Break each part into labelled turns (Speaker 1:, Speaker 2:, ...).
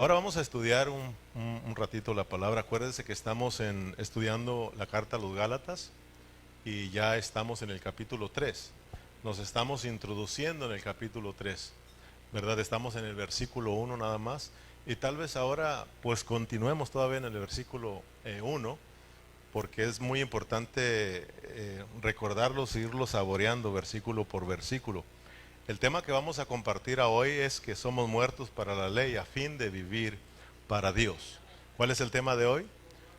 Speaker 1: Ahora vamos a estudiar un ratito la palabra. Acuérdense que estamos estudiando la carta a los Gálatas y ya estamos en el capítulo 3. Nos estamos introduciendo en el capítulo 3, ¿verdad? Estamos en el versículo 1 nada más y tal vez ahora pues continuemos todavía en el versículo 1 porque es muy importante recordarlo, seguirlo saboreando versículo por versículo. El tema que vamos a compartir hoy es que somos muertos para la ley a fin de vivir para Dios. ¿Cuál es el tema de hoy?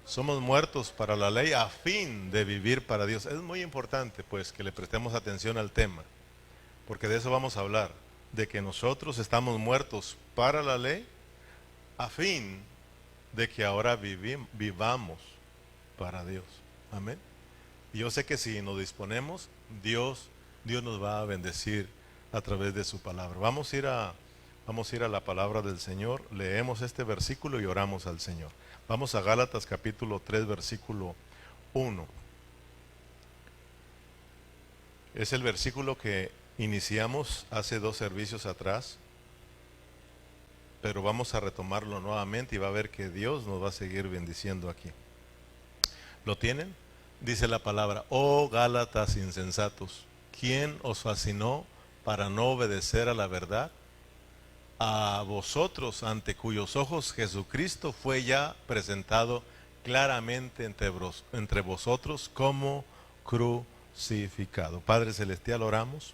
Speaker 1: Somos muertos para la ley a fin de vivir para Dios. Es muy importante pues que le prestemos atención al tema, porque de eso vamos a hablar, de que nosotros estamos muertos para la ley a fin de que ahora vivamos para Dios. Amén. Y yo sé que si nos disponemos, Dios nos va a bendecir a través de su palabra. Vamos a ir a la palabra del Señor, leemos este versículo y oramos al Señor. Vamos a Gálatas capítulo 3, versículo 1. Es el versículo que iniciamos hace 2 servicios atrás, pero vamos a retomarlo nuevamente y va a ver que Dios nos va a seguir bendiciendo aquí. ¿Lo tienen? Dice la palabra: oh Gálatas insensatos, ¿quién os fascinó para no obedecer a la verdad? A vosotros, ante cuyos ojos Jesucristo fue ya presentado claramente entre vosotros como crucificado. Padre Celestial, oramos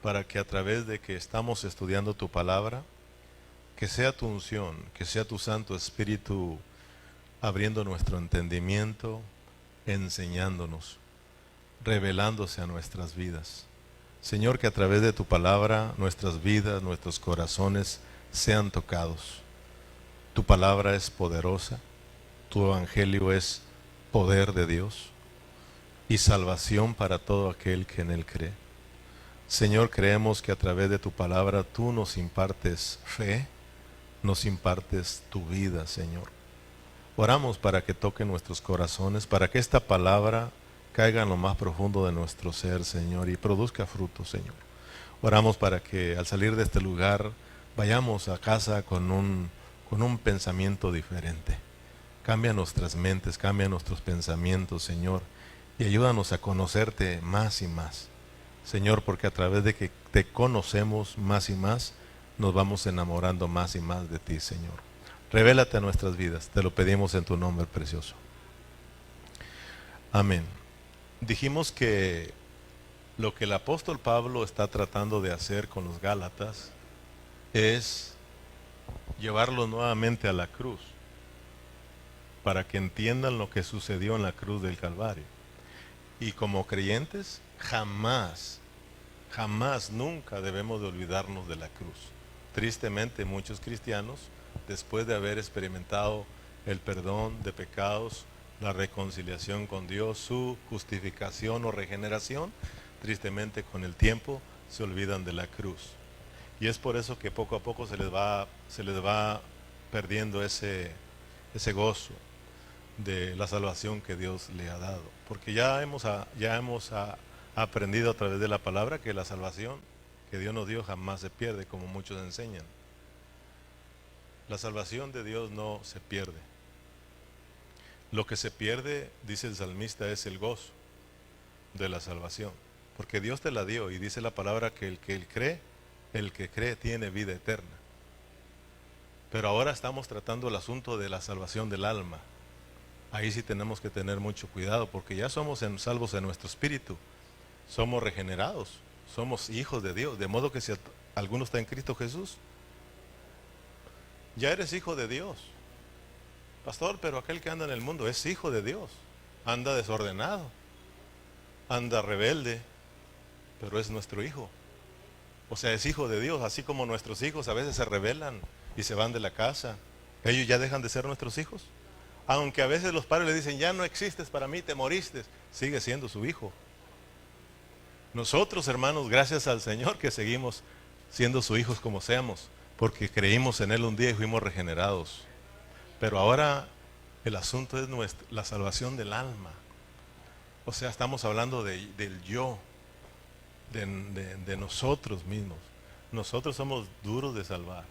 Speaker 1: para que a través de que estamos estudiando tu palabra, que sea tu unción, que sea tu Santo Espíritu abriendo nuestro entendimiento, enseñándonos, revelándose a nuestras vidas. Señor, que a través de tu palabra nuestras vidas, nuestros corazones sean tocados. Tu palabra es poderosa, tu evangelio es poder de Dios y salvación para todo aquel que en él cree. Señor, creemos que a través de tu palabra tú nos impartes fe, nos impartes tu vida, Señor. Oramos para que toque nuestros corazones, para que esta palabra caiga en lo más profundo de nuestro ser, Señor, y produzca fruto, Señor. Oramos para que al salir de este lugar vayamos a casa con un pensamiento diferente. Cambia nuestras mentes, cambia nuestros pensamientos, Señor, y ayúdanos a conocerte más y más. Señor, porque a través de que te conocemos más y más, nos vamos enamorando más y más de ti, Señor. Revélate a nuestras vidas, te lo pedimos en tu nombre precioso. Amén. Dijimos que lo que el apóstol Pablo está tratando de hacer con los Gálatas es llevarlos nuevamente a la cruz, para que entiendan lo que sucedió en la cruz del Calvario. Y como creyentes, jamás, nunca debemos de olvidarnos de la cruz. Tristemente, muchos cristianos, después de haber experimentado el perdón de pecados, la reconciliación con Dios, su justificación o regeneración, tristemente con el tiempo se olvidan de la cruz. Y es por eso que poco a poco se les va perdiendo ese gozo de la salvación que Dios le ha dado. Porque ya hemos aprendido a través de la palabra que la salvación que Dios nos dio jamás se pierde, como muchos enseñan. La salvación de Dios no se pierde. Lo que se pierde, dice el salmista, es el gozo de la salvación. Porque Dios te la dio y dice la palabra que el que cree tiene vida eterna. Pero ahora estamos tratando el asunto de la salvación del alma. Ahí sí tenemos que tener mucho cuidado porque ya somos salvos en nuestro espíritu. Somos regenerados, somos hijos de Dios. De modo que si alguno está en Cristo Jesús, ya eres hijo de Dios. Pastor, pero aquel que anda en el mundo es hijo de Dios. Anda desordenado, anda rebelde, pero es nuestro hijo. O sea, es hijo de Dios, así como nuestros hijos a veces se rebelan y se van de la casa. Ellos ya dejan de ser nuestros hijos. Aunque a veces los padres le dicen, ya no existes para mí, te moriste, sigue siendo su hijo. Nosotros, hermanos, gracias al Señor que seguimos siendo sus hijos como seamos, porque creímos en Él un día y fuimos regenerados. Pero ahora el asunto es la salvación del alma. O sea, estamos hablando del yo, de nosotros mismos. Nosotros somos duros de salvar.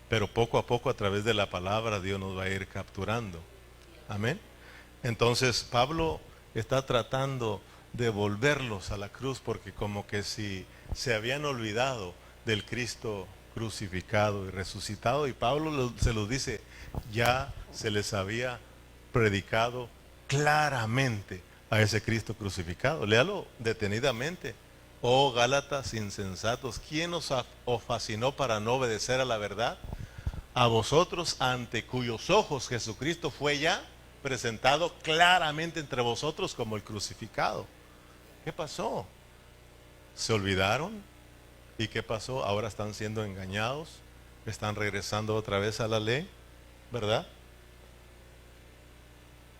Speaker 1: Pero poco a poco a través de la palabra Dios nos va a ir capturando. Amén. Entonces Pablo está tratando de volverlos a la cruz porque como que si se habían olvidado del Cristo crucificado y resucitado, y Pablo se los dice, ya se les había predicado claramente a ese Cristo crucificado. Léalo detenidamente. Oh Gálatas insensatos, ¿quién os fascinó para no obedecer a la verdad? A vosotros ante cuyos ojos Jesucristo fue ya presentado claramente entre vosotros como el crucificado. ¿Qué pasó? ¿Se olvidaron? ¿Y qué pasó? Ahora están siendo engañados, están regresando otra vez a la ley, ¿verdad?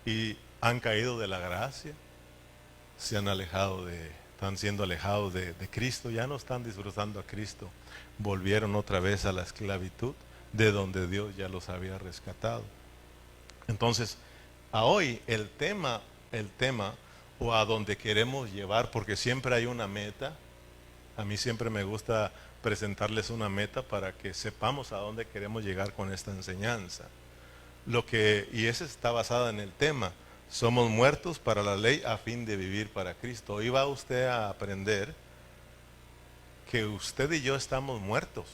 Speaker 1: Y han caído de la gracia, se han alejado están siendo alejados de Cristo, ya no están disfrutando a Cristo, volvieron otra vez a la esclavitud de donde Dios ya los había rescatado. Entonces, a hoy el tema o a donde queremos llevar, porque siempre hay una meta, a mí siempre me gusta presentarles una meta para que sepamos a dónde queremos llegar con esta enseñanza. Y ese está basado en el tema, somos muertos para la ley a fin de vivir para Cristo. Hoy va usted a aprender que usted y yo estamos muertos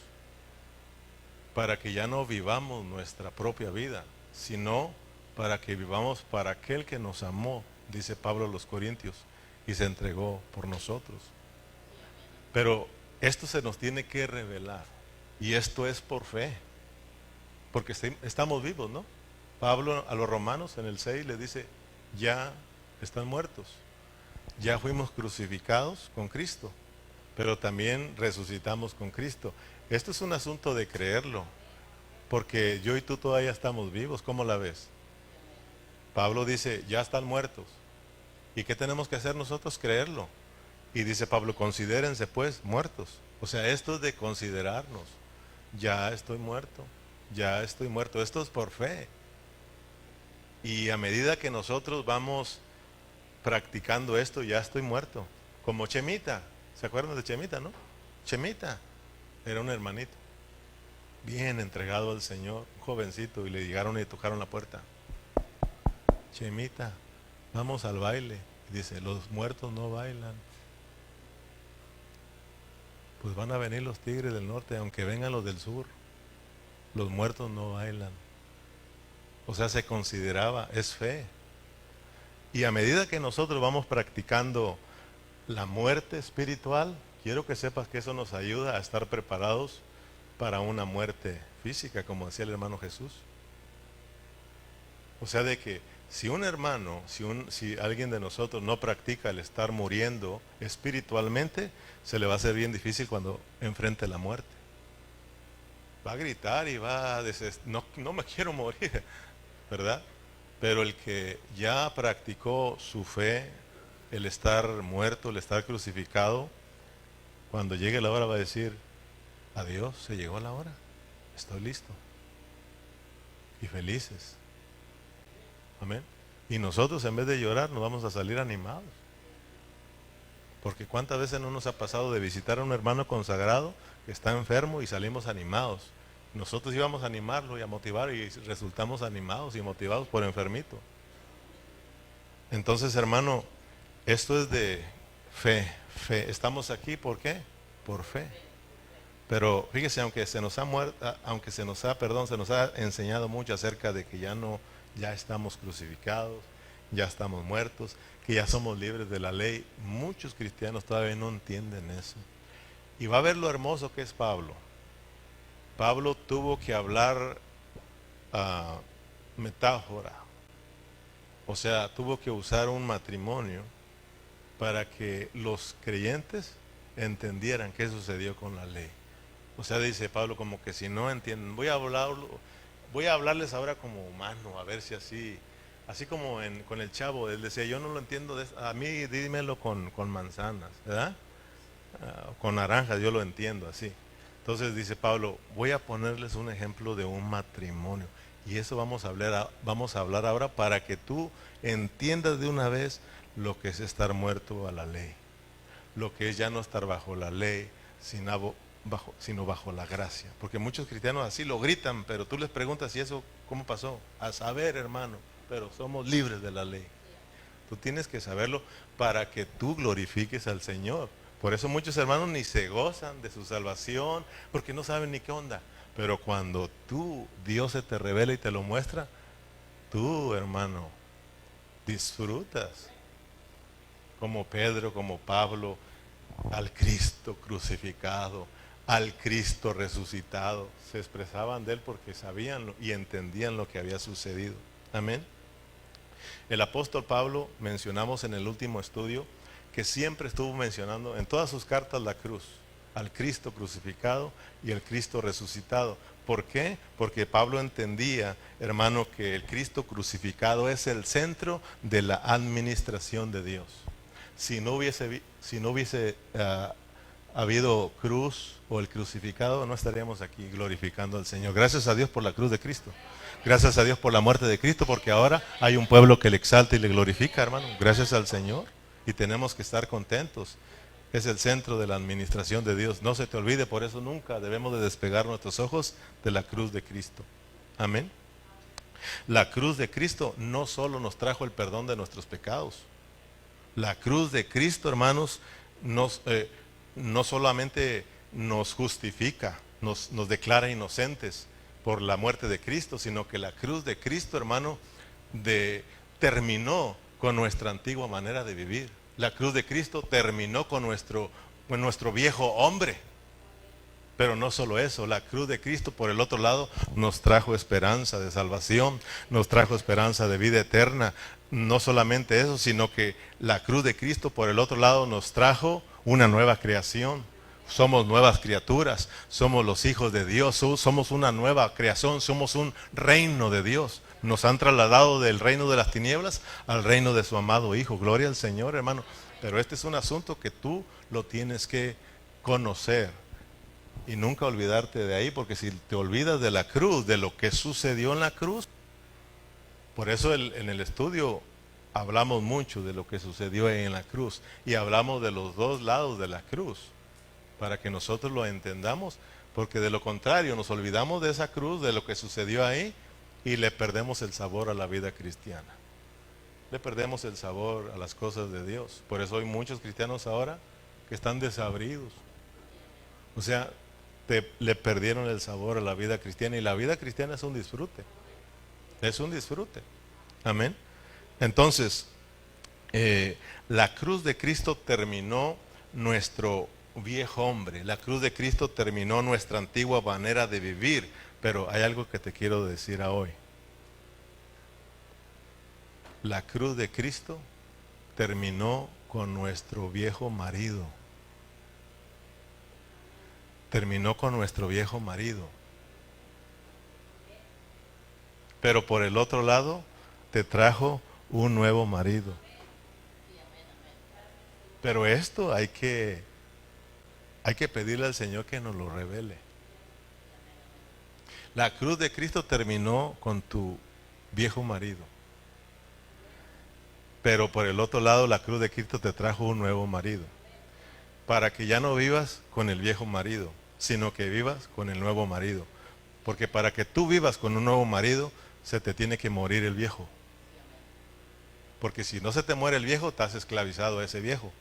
Speaker 1: para que ya no vivamos nuestra propia vida, sino para que vivamos para aquel que nos amó, dice Pablo a los Corintios, y se entregó por nosotros. Pero esto se nos tiene que revelar, y esto es por fe, porque estamos vivos, ¿no? Pablo a los romanos en el 6 le dice, ya están muertos, ya fuimos crucificados con Cristo, pero también resucitamos con Cristo. Esto es un asunto de creerlo, porque yo y tú todavía estamos vivos. ¿Cómo la ves? Pablo dice, ya están muertos. ¿Y qué tenemos que hacer nosotros? Creerlo. Y dice Pablo, considérense pues muertos. O sea, esto es de considerarnos. Ya estoy muerto, ya estoy muerto. Esto es por fe. Y a medida que nosotros vamos practicando esto, ya estoy muerto. Como Chemita. ¿Se acuerdan de Chemita, no? Chemita era un hermanito, bien entregado al Señor, un jovencito, y le llegaron y tocaron la puerta. Chemita, vamos al baile. Y dice, los muertos no bailan. Pues van a venir los tigres del norte, aunque vengan los del sur. Los muertos no bailan. O sea, se consideraba, es fe. Y a medida que nosotros vamos practicando la muerte espiritual, quiero que sepas que eso nos ayuda a estar preparados para una muerte física, como decía el hermano Jesús. O sea, de que si un hermano, si alguien de nosotros no practica el estar muriendo espiritualmente, se le va a hacer bien difícil cuando enfrente la muerte. Va a gritar y va a decir, no me quiero morir, ¿verdad? Pero el que ya practicó su fe, el estar muerto, el estar crucificado, cuando llegue la hora va a decir, adiós, se llegó la hora, estoy listo. Y felices. Amén. Y nosotros en vez de llorar nos vamos a salir animados. Porque cuántas veces no nos ha pasado de visitar a un hermano consagrado que está enfermo y salimos animados. Nosotros íbamos a animarlo y a motivar y resultamos animados y motivados por enfermito. Entonces, hermano, esto es de fe. Estamos aquí, ¿por qué? Por fe. Pero fíjese, se nos ha enseñado mucho acerca de que ya estamos crucificados, ya estamos muertos, que ya somos libres de la ley. Muchos cristianos todavía no entienden eso. Y va a ver lo hermoso que es Pablo. Pablo tuvo que hablar metáfora. O sea, tuvo que usar un matrimonio para que los creyentes entendieran qué sucedió con la ley. O sea, dice Pablo, como que si no entienden, voy a hablarles ahora como humano, a ver si así como con el chavo, él decía, yo no lo entiendo, a mí dímelo con manzanas, ¿verdad? Con naranjas, yo lo entiendo así. Entonces dice Pablo, voy a ponerles un ejemplo de un matrimonio. Y eso vamos a hablar ahora para que tú entiendas de una vez lo que es estar muerto a la ley. Lo que es ya no estar bajo la ley, sino bajo la gracia. Porque muchos cristianos así lo gritan, pero tú les preguntas, ¿y eso cómo pasó? A saber, hermano, pero somos libres de la ley. Tú tienes que saberlo para que tú glorifiques al Señor. Por eso muchos hermanos ni se gozan de su salvación, porque no saben ni qué onda. Pero cuando Dios se te revela y te lo muestra, tú, hermano, disfrutas. Como Pedro, como Pablo, al Cristo crucificado, al Cristo resucitado. Se expresaban de él porque sabían y entendían lo que había sucedido. Amén. El apóstol Pablo, mencionamos en el último estudio, que siempre estuvo mencionando en todas sus cartas la cruz, al Cristo crucificado y al Cristo resucitado. ¿Por qué? Porque Pablo entendía, hermano, que el Cristo crucificado es el centro de la administración de Dios. Si no hubiese habido cruz o el crucificado, no estaríamos aquí glorificando al Señor. Gracias a Dios por la cruz de Cristo. Gracias a Dios por la muerte de Cristo, porque ahora hay un pueblo que le exalta y le glorifica, hermano. Gracias al Señor. Y tenemos que estar contentos. Es el centro de la administración de Dios. No se te olvide, por eso nunca debemos de despegar nuestros ojos de la cruz de Cristo. Amén. La cruz de Cristo no solo nos trajo el perdón de nuestros pecados. La cruz de Cristo, hermanos, no solamente nos justifica, nos declara inocentes por la muerte de Cristo, sino que la cruz de Cristo, hermano, terminó con nuestra antigua manera de vivir. La cruz de Cristo terminó con nuestro viejo hombre. Pero no solo eso, la cruz de Cristo por el otro lado nos trajo esperanza de salvación, nos trajo esperanza de vida eterna. No solamente eso, sino que la cruz de Cristo por el otro lado nos trajo una nueva creación. Somos nuevas criaturas, somos los hijos de Dios, somos una nueva creación, somos un reino de Dios. Nos han trasladado del reino de las tinieblas al reino de su amado Hijo. Gloria al Señor, hermano. Pero este es un asunto que tú lo tienes que conocer. Y nunca olvidarte de ahí, porque si te olvidas de la cruz, de lo que sucedió en la cruz, por eso en el estudio hablamos mucho de lo que sucedió ahí en la cruz y hablamos de los dos lados de la cruz, para que nosotros lo entendamos, porque de lo contrario nos olvidamos de esa cruz, de lo que sucedió ahí, y le perdemos el sabor a la vida cristiana. Le perdemos el sabor a las cosas de Dios. Por eso hay muchos cristianos ahora que están desabridos. O sea, le perdieron el sabor a la vida cristiana, y la vida cristiana es un disfrute. Es un disfrute. Amén. Entonces, la cruz de Cristo terminó nuestro viejo hombre. La cruz de Cristo terminó nuestra antigua manera de vivir. Pero hay algo que te quiero decir hoy. La cruz de Cristo terminó con nuestro viejo marido. Terminó con nuestro viejo marido. Pero por el otro lado, te trajo un nuevo marido. Pero esto hay que pedirle al Señor que nos lo revele. La cruz de Cristo terminó con tu viejo marido. Pero por el otro lado, la cruz de Cristo te trajo un nuevo marido. Para que ya no vivas con el viejo marido, sino que vivas con el nuevo marido. Porque para que tú vivas con un nuevo marido, se te tiene que morir el viejo. Porque si no se te muere el viejo, estás esclavizado a ese viejo.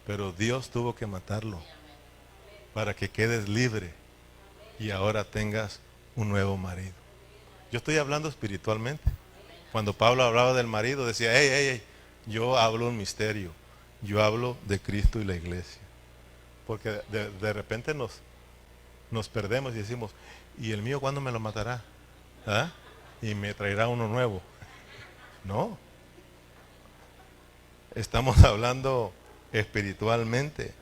Speaker 1: Pero Dios tuvo que matarlo para que quedes libre y ahora tengas un nuevo marido. Yo estoy hablando espiritualmente. Cuando Pablo hablaba del marido, decía, hey, yo hablo un misterio. Yo hablo de Cristo y la iglesia. Porque de repente nos perdemos y decimos, ¿y el mío cuándo me lo matará? ¿Ah? Y me traerá uno nuevo. No. Estamos hablando espiritualmente.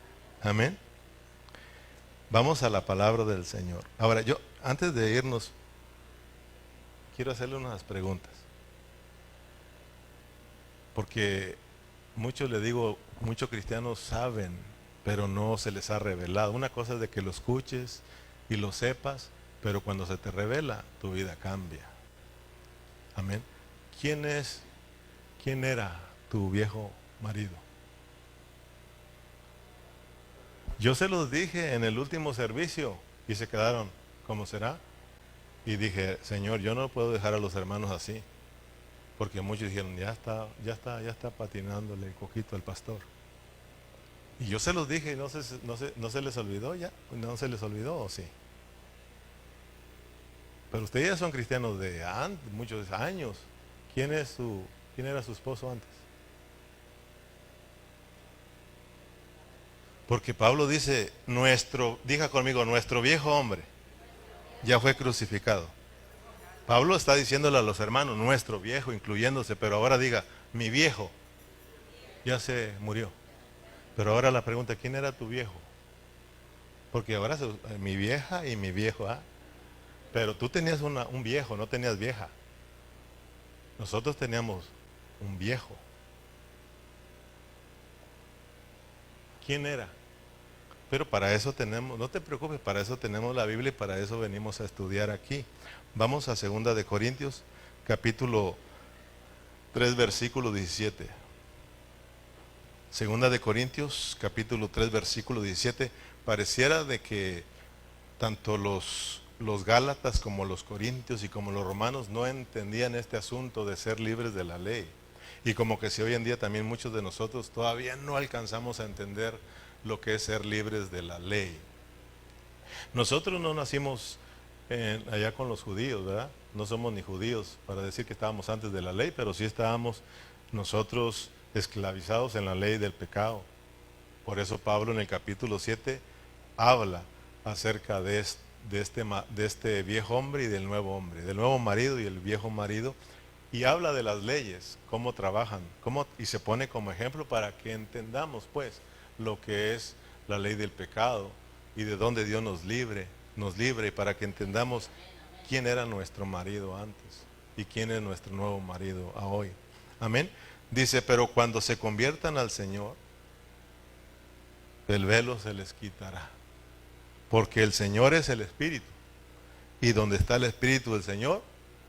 Speaker 1: Amén. Vamos a la palabra del Señor. Ahora, yo, antes de irnos, quiero hacerle unas preguntas. Porque muchos cristianos saben, pero no se les ha revelado. Una cosa es de que lo escuches y lo sepas, pero cuando se te revela, tu vida cambia. Amén. ¿Quién era tu viejo marido? Yo se los dije en el último servicio y se quedaron, ¿cómo será? Y dije, Señor, yo no puedo dejar a los hermanos así. Porque muchos dijeron, ya está patinándole el coquito al pastor. Y yo se los dije y no se les olvidó ya, no se les olvidó, ¿o sí? Pero ustedes ya son cristianos de muchos años. ¿Quién era su esposo antes? Porque Pablo dice, diga conmigo, nuestro viejo hombre ya fue crucificado. Pablo está diciéndole a los hermanos, nuestro viejo, incluyéndose, pero ahora diga, mi viejo ya se murió. Pero ahora la pregunta, ¿quién era tu viejo? Porque ahora mi vieja y mi viejo, pero tú tenías un viejo, no tenías vieja. Nosotros teníamos un viejo. ¿Quién era? Pero para eso tenemos, no te preocupes, para eso tenemos la Biblia y para eso venimos a estudiar aquí. Vamos a 2 de Corintios, capítulo 3, versículo 17. 2 de Corintios, capítulo 3, versículo 17. Pareciera de que tanto los Gálatas como los Corintios y como los romanos no entendían este asunto de ser libres de la ley. Y como que si hoy en día también muchos de nosotros todavía no alcanzamos a entender lo que es ser libres de la ley. Nosotros no nacimos allá con los judíos, ¿verdad? No somos ni judíos para decir que estábamos antes de la ley, pero sí estábamos nosotros esclavizados en la ley del pecado. Por eso Pablo en el capítulo 7 habla acerca de este viejo hombre y del nuevo hombre, del nuevo marido y el viejo marido, y habla de las leyes, cómo trabajan, y se pone como ejemplo para que entendamos pues lo que es la ley del pecado y de dónde Dios nos libre y para que entendamos quién era nuestro marido antes y quién es nuestro nuevo marido a hoy. Amén. Dice, pero cuando se conviertan al Señor, el velo se les quitará. Porque el Señor es el Espíritu. Y donde está el Espíritu del Señor,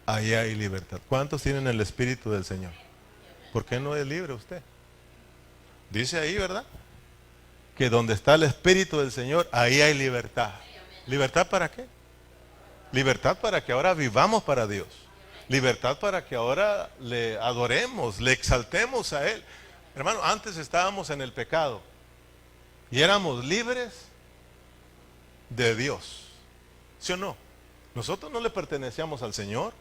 Speaker 1: ahí hay libertad. ¿Cuántos tienen el Espíritu del Señor? ¿Por qué no es libre usted? Dice ahí, ¿verdad? Que donde está el Espíritu del Señor, ahí hay libertad. ¿Libertad para qué? Libertad para que ahora vivamos para Dios. Libertad para que ahora le adoremos, le exaltemos a Él. Hermano, antes estábamos en el pecado y éramos libres de Dios. ¿Sí o no? Nosotros no le pertenecíamos al Señor.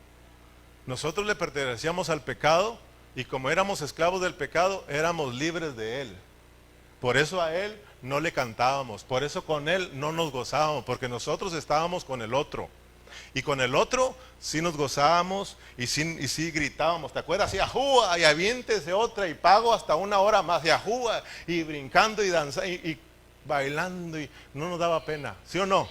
Speaker 1: Nosotros le pertenecíamos al pecado y como éramos esclavos del pecado, éramos libres de Él. Por eso a Él no le cantábamos, por eso con Él no nos gozábamos, porque nosotros estábamos con el otro. Y con el otro sí nos gozábamos y sí gritábamos, ¿te acuerdas? Y ajúa, y aviéntese otra y pago hasta 1 hora más, y ajúa, y brincando y danzando y bailando y no nos daba pena, ¿sí o no?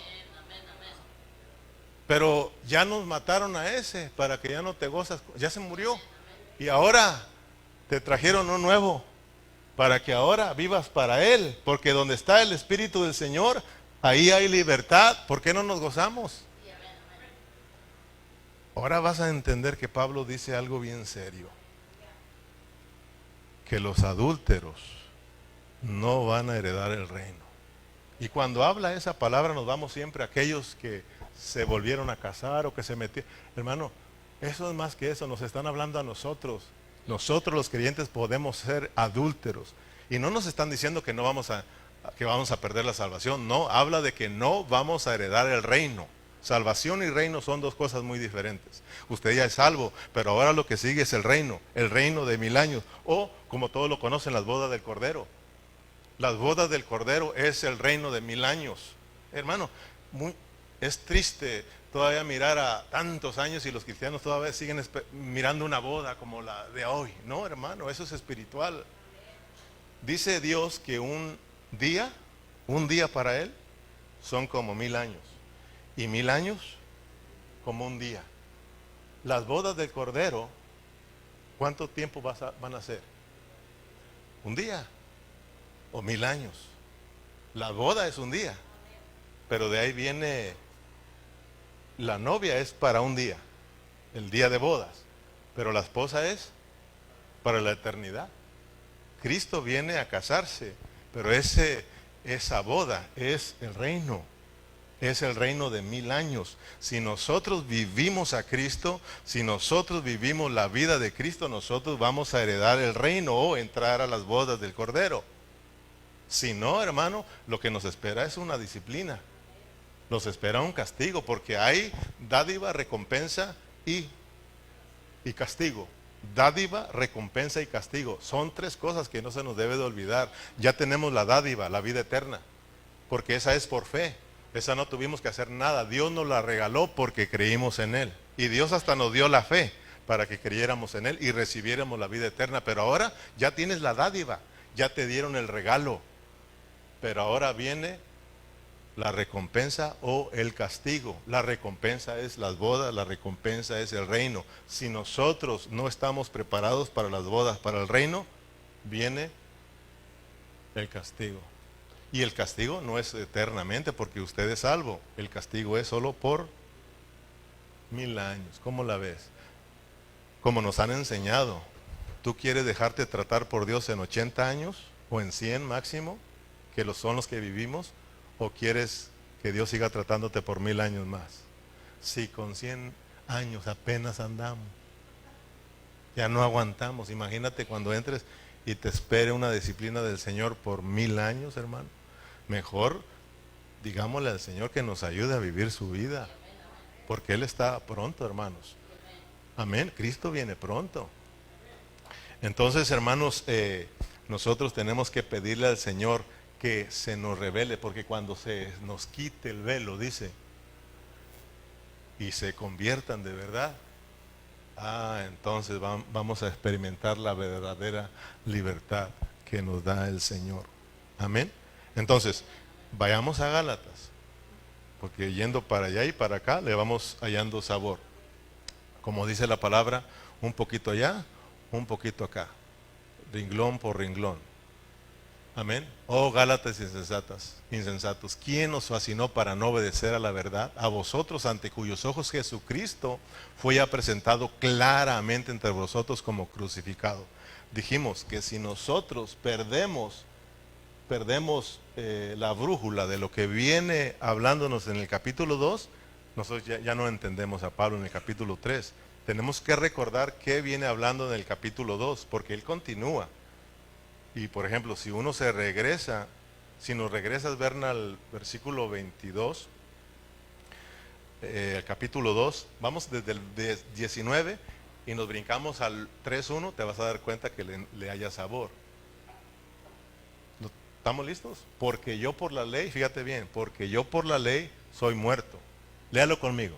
Speaker 1: Pero ya nos mataron a ese para que ya no te gozas, ya se murió. Y ahora te trajeron un nuevo para que ahora vivas para Él, porque donde está el Espíritu del Señor, ahí hay libertad. ¿Por qué no nos gozamos? Ahora vas a entender que Pablo dice algo bien serio, que los adúlteros no van a heredar el reino. Y cuando habla esa palabra nos vamos siempre a aquellos que se volvieron a casar o que se metieron. Hermano, eso es más que eso, nos están hablando a nosotros. Nosotros los creyentes podemos ser adúlteros. Y no nos están diciendo que vamos a perder la salvación. No, habla de que no vamos a heredar el reino. Salvación y reino son dos cosas muy diferentes. Usted ya es salvo, pero ahora lo que sigue es el reino de 1000 años. O, como todos lo conocen, las bodas del Cordero. Las bodas del Cordero es el reino de 1000 años. Hermano, es triste todavía mirar a tantos años y los cristianos todavía siguen mirando una boda como la de hoy. No, hermano, eso es espiritual. Dice Dios que un día para Él son como 1000 años. Y 1000 años como un día. Las bodas del Cordero, ¿cuánto tiempo van a ser? Un día o 1000 años. La boda es un día, pero de ahí viene, la novia es para un día, el día de bodas, pero la esposa es para la eternidad. Cristo viene a casarse, pero ese esa boda es el reino. Es el reino de 1000 años. Si nosotros vivimos a Cristo, si nosotros vivimos la vida de Cristo, nosotros vamos a heredar el reino o entrar a las bodas del Cordero. Si no, hermano, lo que nos espera es una disciplina. Nos espera un castigo, porque hay dádiva, recompensa y castigo. Dádiva, recompensa y castigo. Son 3 cosas que no se nos debe de olvidar. Ya tenemos la dádiva, la vida eterna, porque esa es por fe. Esa no tuvimos que hacer nada. Dios nos la regaló porque creímos en Él. Y Dios hasta nos dio la fe para que creyéramos en Él y recibiéramos la vida eterna. Pero ahora ya tienes la dádiva, ya te dieron el regalo. Pero ahora viene la recompensa o el castigo. La recompensa es las bodas, la recompensa es el reino. Si nosotros no estamos preparados para las bodas, para el reino, viene el castigo. Y el castigo no es eternamente porque usted es salvo. El castigo es solo por 1000 años. ¿Cómo la ves? Como nos han enseñado. ¿Tú quieres dejarte tratar por Dios en 80 años o en 100 máximo, que son los que vivimos? ¿O quieres que Dios siga tratándote por 1000 años más? Si con 100 años apenas andamos, ya no aguantamos. Imagínate cuando entres y te espere una disciplina del Señor por 1000 años, hermano. Mejor digámosle al Señor que nos ayude a vivir su vida, porque Él está pronto, hermanos. Amén, Cristo viene pronto. Entonces, hermanos, nosotros tenemos que pedirle al Señor que se nos revele, porque cuando se nos quite el velo, dice, y se conviertan de verdad, entonces vamos a experimentar la verdadera libertad que nos da el Señor. Amén. Entonces, vayamos a Gálatas, porque yendo para allá y para acá le vamos hallando sabor. Como dice la palabra, un poquito allá, un poquito acá, renglón por renglón. Amén. Oh Gálatas insensatos, ¿quién os fascinó para no obedecer a la verdad? A vosotros, ante cuyos ojos Jesucristo fue ya presentado claramente entre vosotros como crucificado. Dijimos que si nosotros perdemos la brújula de lo que viene hablándonos en el capítulo 2, nosotros ya no entendemos a Pablo en el capítulo 3. Tenemos que recordar qué viene hablando en el capítulo 2, porque él continúa. Y por ejemplo, si uno se regresa, si nos regresas, Berna, al versículo 22, el capítulo 2, vamos desde el 19 y nos brincamos al 3.1, te vas a dar cuenta que le haya sabor. ¿Estamos listos? Porque yo por la ley, fíjate bien, porque yo por la ley soy muerto. Léalo conmigo.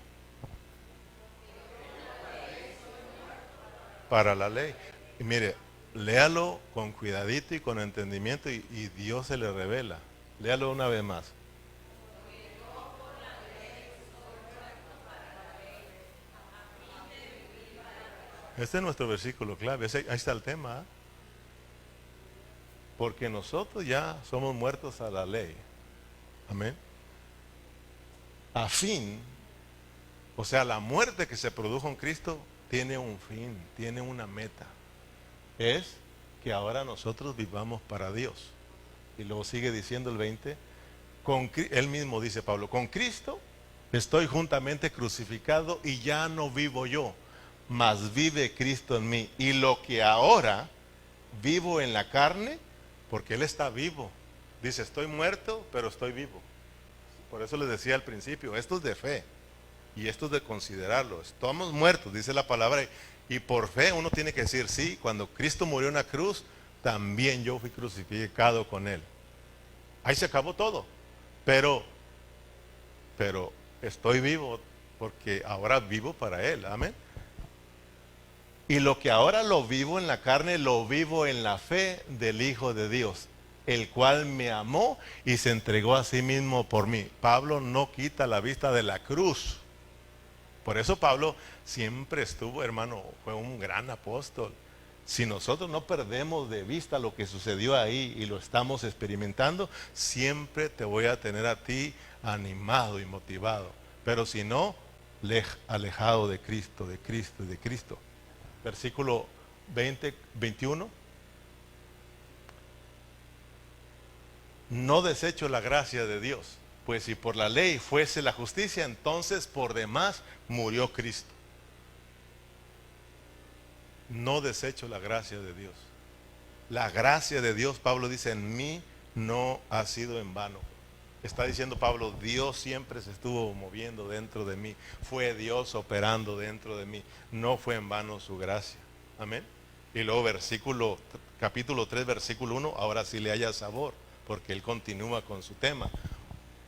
Speaker 1: Para la ley. Y mire, léalo con cuidadito y con entendimiento y Dios se le revela. Léalo una vez más. Este es nuestro versículo clave. Ahí está el tema. Porque nosotros ya somos muertos a la ley. Amén. A fin, o sea, la muerte que se produjo en Cristo tiene un fin, tiene una meta. Es que ahora nosotros vivamos para Dios. Y luego sigue diciendo el 20, él mismo dice Pablo, con Cristo estoy juntamente crucificado y ya no vivo yo, mas vive Cristo en mí. Y lo que ahora vivo en la carne, porque Él está vivo. Dice, estoy muerto, pero estoy vivo. Por eso les decía al principio, esto es de fe. Y esto es de considerarlo. Estamos muertos, dice la palabra. Y por fe uno tiene que decir, sí, cuando Cristo murió en la cruz, también yo fui crucificado con Él. Ahí se acabó todo. Pero estoy vivo porque ahora vivo para Él. Amén. Y lo que ahora lo vivo en la carne, lo vivo en la fe del Hijo de Dios, el cual me amó y se entregó a sí mismo por mí. Pablo no quita la vista de la cruz. Por eso Pablo siempre estuvo, hermano, fue un gran apóstol. Si nosotros no perdemos de vista lo que sucedió ahí y lo estamos experimentando, siempre te voy a tener a ti animado y motivado. Pero si no, alejado de Cristo, de Cristo y de Cristo. Versículo 20, 21. No desecho la gracia de Dios, pues si por la ley fuese la justicia, entonces por demás murió Cristo. No desecho la gracia de Dios. La gracia de Dios, Pablo dice, en mí no ha sido en vano. Está diciendo Pablo, Dios siempre se estuvo moviendo dentro de mí. Fue Dios operando dentro de mí. No fue en vano su gracia. Amén. Y luego capítulo 3, versículo 1, ahora sí le haya sabor, porque él continúa con su tema.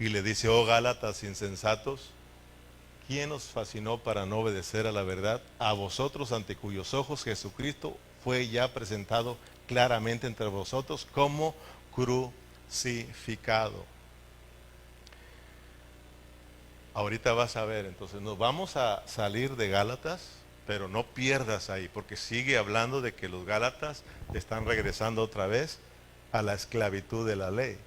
Speaker 1: Y le dice, oh Gálatas insensatos, ¿quién os fascinó para no obedecer a la verdad? A vosotros ante cuyos ojos Jesucristo fue ya presentado claramente entre vosotros como crucificado. Ahorita vas a ver, entonces nos vamos a salir de Gálatas, pero no pierdas ahí, porque sigue hablando de que los Gálatas están regresando otra vez a la esclavitud de la ley.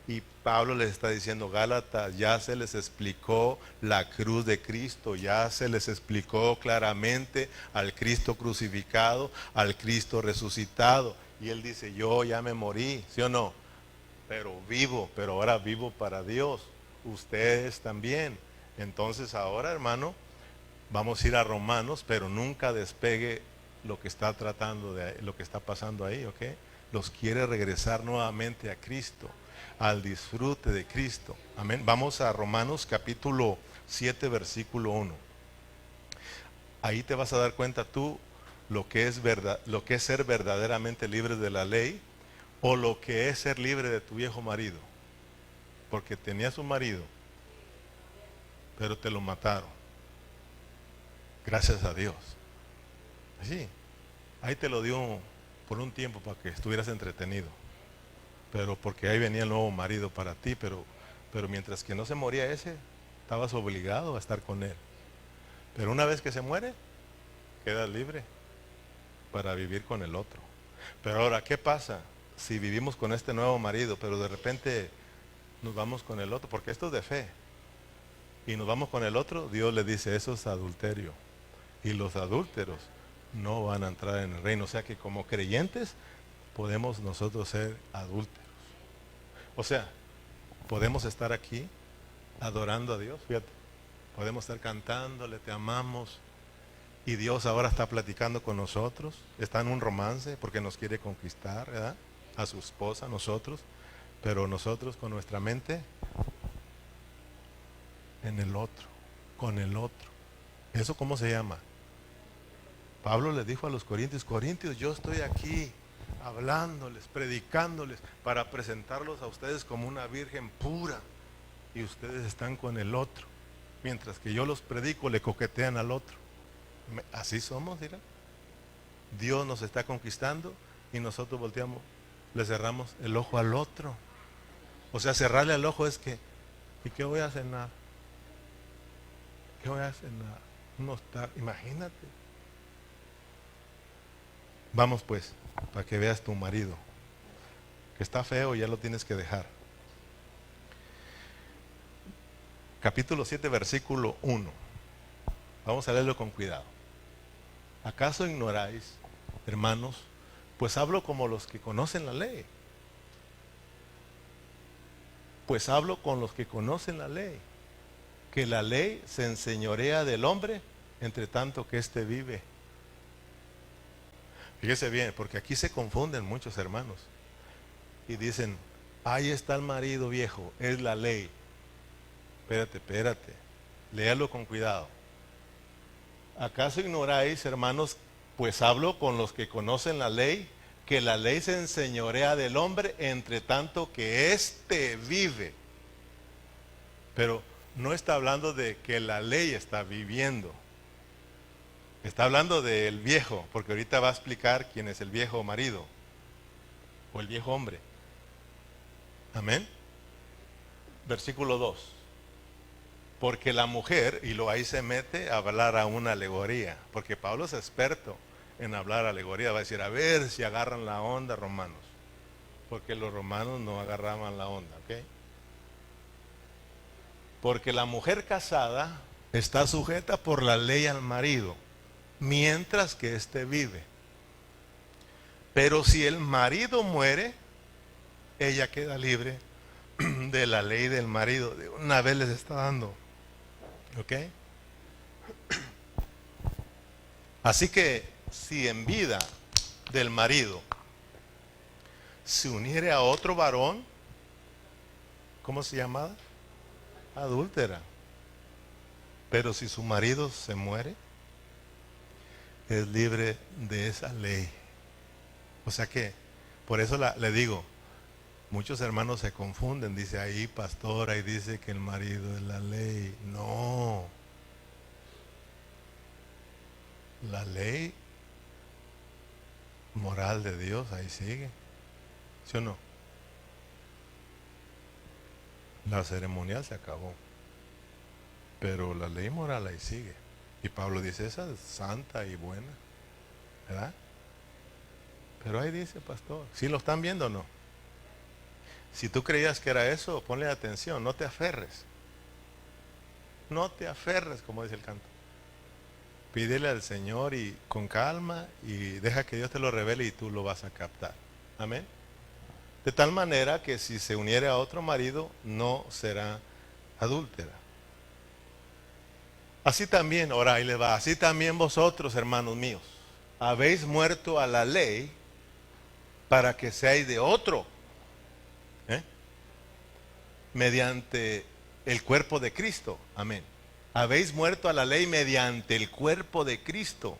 Speaker 1: Y Pablo les está diciendo, Gálatas, ya se les explicó la cruz de Cristo, ya se les explicó claramente al Cristo crucificado, al Cristo resucitado. Y él dice, yo ya me morí, ¿sí o no? Pero vivo, pero ahora vivo para Dios. Ustedes también. Entonces ahora, hermano, vamos a ir a Romanos, pero nunca despegue lo que está tratando de lo que está pasando ahí, ¿ok? Los quiere regresar nuevamente a Cristo, al disfrute de Cristo. Amén. Vamos a Romanos capítulo 7, versículo 1. Ahí te vas a dar cuenta tú lo que es verdad, lo que es ser verdaderamente libre de la ley, o lo que es ser libre de tu viejo marido. Porque tenías un marido, pero te lo mataron. Gracias a Dios. Sí, ahí te lo dio por un tiempo para que estuvieras entretenido. Pero porque ahí venía el nuevo marido para ti, pero mientras que no se moría ese, estabas obligado a estar con él. Pero una vez que se muere, quedas libre para vivir con el otro. Pero ahora, ¿qué pasa si vivimos con este nuevo marido, pero de repente nos vamos con el otro? Porque esto es de fe. Y nos vamos con el otro, Dios le dice, eso es adulterio. Y los adúlteros no van a entrar en el reino. O sea que como creyentes podemos nosotros ser adúlteros. O sea, podemos estar aquí adorando a Dios, fíjate. Podemos estar cantándole, te amamos. Y Dios ahora está platicando con nosotros. Está en un romance porque nos quiere conquistar, ¿verdad? A su esposa, nosotros. Pero nosotros con nuestra mente en el otro, con el otro. ¿Eso cómo se llama? Pablo le dijo a los corintios, Corintios, yo estoy aquí hablándoles, predicándoles para presentarlos a ustedes como una virgen pura, y ustedes están con el otro. Mientras que yo los predico, le coquetean al otro. Así somos, dirá. Dios nos está conquistando y nosotros volteamos, le cerramos el ojo al otro. O sea, cerrarle el ojo es que, ¿y qué voy a cenar? ¿Qué voy a cenar? Imagínate. Vamos pues, para que veas tu marido, que está feo, ya lo tienes que dejar. Capítulo 7, versículo 1. Vamos a leerlo con cuidado. ¿Acaso ignoráis, hermanos? Pues hablo como los que conocen la ley. Pues hablo con los que conocen la ley, que la ley se enseñorea del hombre, entre tanto que éste vive. Fíjese bien, porque aquí se confunden muchos hermanos y dicen, ahí está el marido viejo, es la ley. Espérate, léalo con cuidado. ¿Acaso ignoráis, hermanos? Pues hablo con los que conocen la ley, que la ley se enseñorea del hombre, entre tanto que éste vive. Pero no está hablando de que la ley está viviendo. Está hablando del viejo, porque ahorita va a explicar quién es el viejo marido o el viejo hombre. Amén. Versículo 2. Porque la mujer, y ahí se mete a hablar a una alegoría, porque Pablo es experto en hablar alegoría. Va a decir, a ver si agarran la onda, romanos, porque los romanos no agarraban la onda, ¿ok? Porque la mujer casada está sujeta por la ley al marido, mientras que éste vive. Pero si el marido muere, ella queda libre de la ley del marido. De una vez les está dando. ¿Ok? Así que si en vida del marido se uniere a otro varón, ¿cómo se llamaba? Adúltera. Pero si su marido se muere, es libre de esa ley. O sea que, por eso le digo, muchos hermanos se confunden. Dice ahí, pastor, ahí dice que el marido es la ley. No. La ley moral de Dios ahí sigue. ¿Sí o no? La ceremonial se acabó. Pero la ley moral ahí sigue. Y Pablo dice, esa es santa y buena. ¿Verdad? Pero ahí dice, pastor, ¿sí lo están viendo o no? Si tú creías que era eso, ponle atención, no te aferres. No te aferres, como dice el canto. Pídele al Señor y con calma y deja que Dios te lo revele y tú lo vas a captar. Amén. De tal manera que si se uniere a otro marido, no será adúltera. Así también, ahora ahí le va, así también vosotros, hermanos míos, habéis muerto a la ley para que seáis de otro, ¿eh? Mediante el cuerpo de Cristo. Amén. Habéis muerto a la ley mediante el cuerpo de Cristo,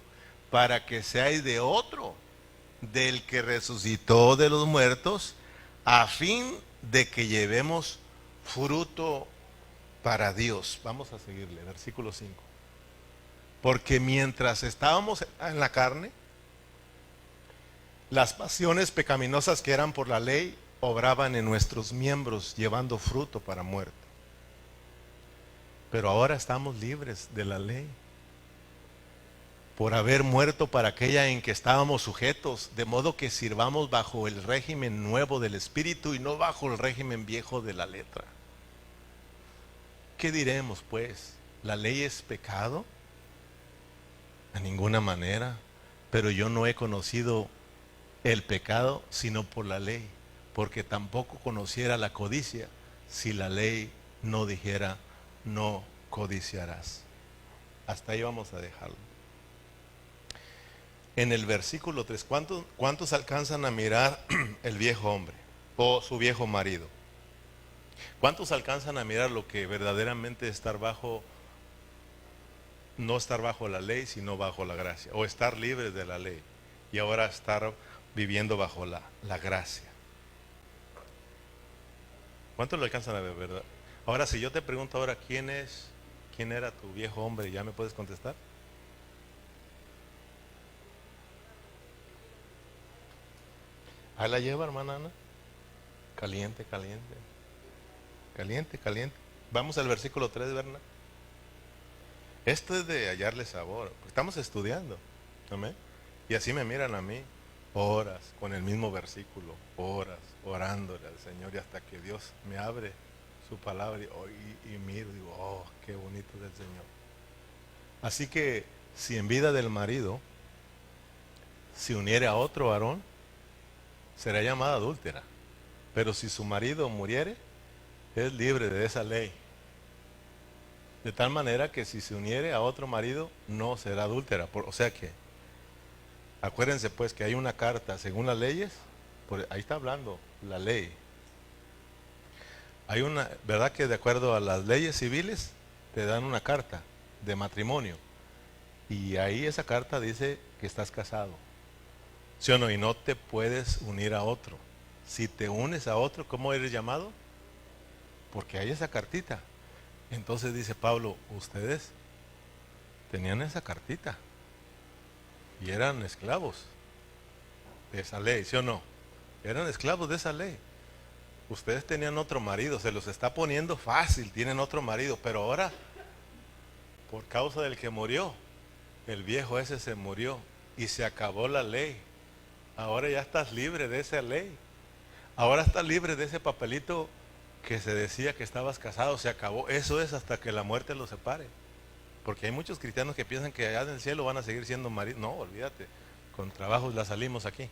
Speaker 1: para que seáis de otro, del que resucitó de los muertos, a fin de que llevemos fruto para Dios. Vamos a seguirle, versículo 5. Porque mientras estábamos en la carne, las pasiones pecaminosas que eran por la ley obraban en nuestros miembros, llevando fruto para muerte. Pero ahora estamos libres de la ley, por haber muerto para aquella en que estábamos sujetos, de modo que sirvamos bajo el régimen nuevo del Espíritu y no bajo el régimen viejo de la letra. ¿Qué diremos pues? ¿La ley es pecado? De ninguna manera, pero yo no he conocido el pecado sino por la ley, porque tampoco conociera la codicia si la ley no dijera no codiciarás. Hasta ahí vamos a dejarlo. En el versículo 3, ¿cuántos alcanzan a mirar el viejo hombre o su viejo marido? ¿Cuántos alcanzan a mirar lo que verdaderamente estar bajo, no estar bajo la ley, sino bajo la gracia? O estar libres de la ley y ahora estar viviendo bajo la gracia. ¿Cuántos lo alcanzan a ver, verdad? Ahora, si yo te pregunto ahora, ¿quién era tu viejo hombre? ¿Ya me puedes contestar? Ahí la lleva, hermana Ana. Caliente, caliente. Caliente, caliente. Vamos al versículo 3, ¿verdad? Esto es de hallarle sabor, porque estamos estudiando. Amén. Y así me miran a mí, horas, con el mismo versículo, horas, orándole al Señor, y hasta que Dios me abre su palabra y miro, digo, oh, qué bonito es el Señor. Así que si en vida del marido se uniere a otro varón, será llamada adúltera. Pero si su marido muriere, es libre de esa ley. De tal manera que si se uniere a otro marido, no será adúltera. O sea que, acuérdense pues que hay una carta, según las leyes, ahí está hablando la ley. Hay una, ¿verdad que de acuerdo a las leyes civiles, te dan una carta de matrimonio? Y ahí esa carta dice que estás casado. ¿Sí o no? Y no te puedes unir a otro. Si te unes a otro, ¿cómo eres llamado? Porque hay esa cartita. Entonces dice Pablo, ustedes tenían esa cartita y eran esclavos de esa ley, ¿sí o no? Eran esclavos de esa ley. Ustedes tenían otro marido, se los está poniendo fácil, tienen otro marido, pero ahora, por causa del que murió, el viejo ese se murió y se acabó la ley. Ahora ya estás libre de esa ley. Ahora estás libre de ese papelito que se decía que estabas casado, se acabó. Eso es hasta que la muerte los separe. Porque hay muchos cristianos que piensan que allá en el cielo van a seguir siendo maridos. No, olvídate, con trabajos la salimos aquí.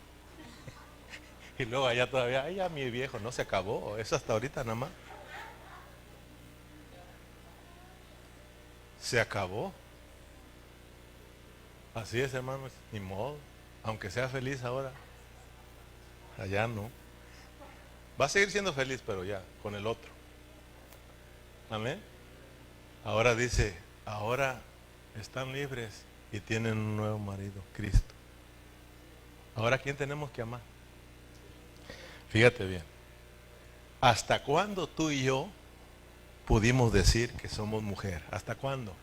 Speaker 1: Y luego allá todavía, ay, ya mi viejo, no se acabó, eso hasta ahorita nada más. Se acabó. Así es, hermanos, ni modo. Aunque sea feliz ahora, allá no. Va a seguir siendo feliz, pero ya, con el otro. Amén. Ahora dice, ahora están libres y tienen un nuevo marido, Cristo. Ahora, ¿quién tenemos que amar? Fíjate bien. ¿Hasta cuándo tú y yo pudimos decir que somos mujer? ¿Hasta cuándo?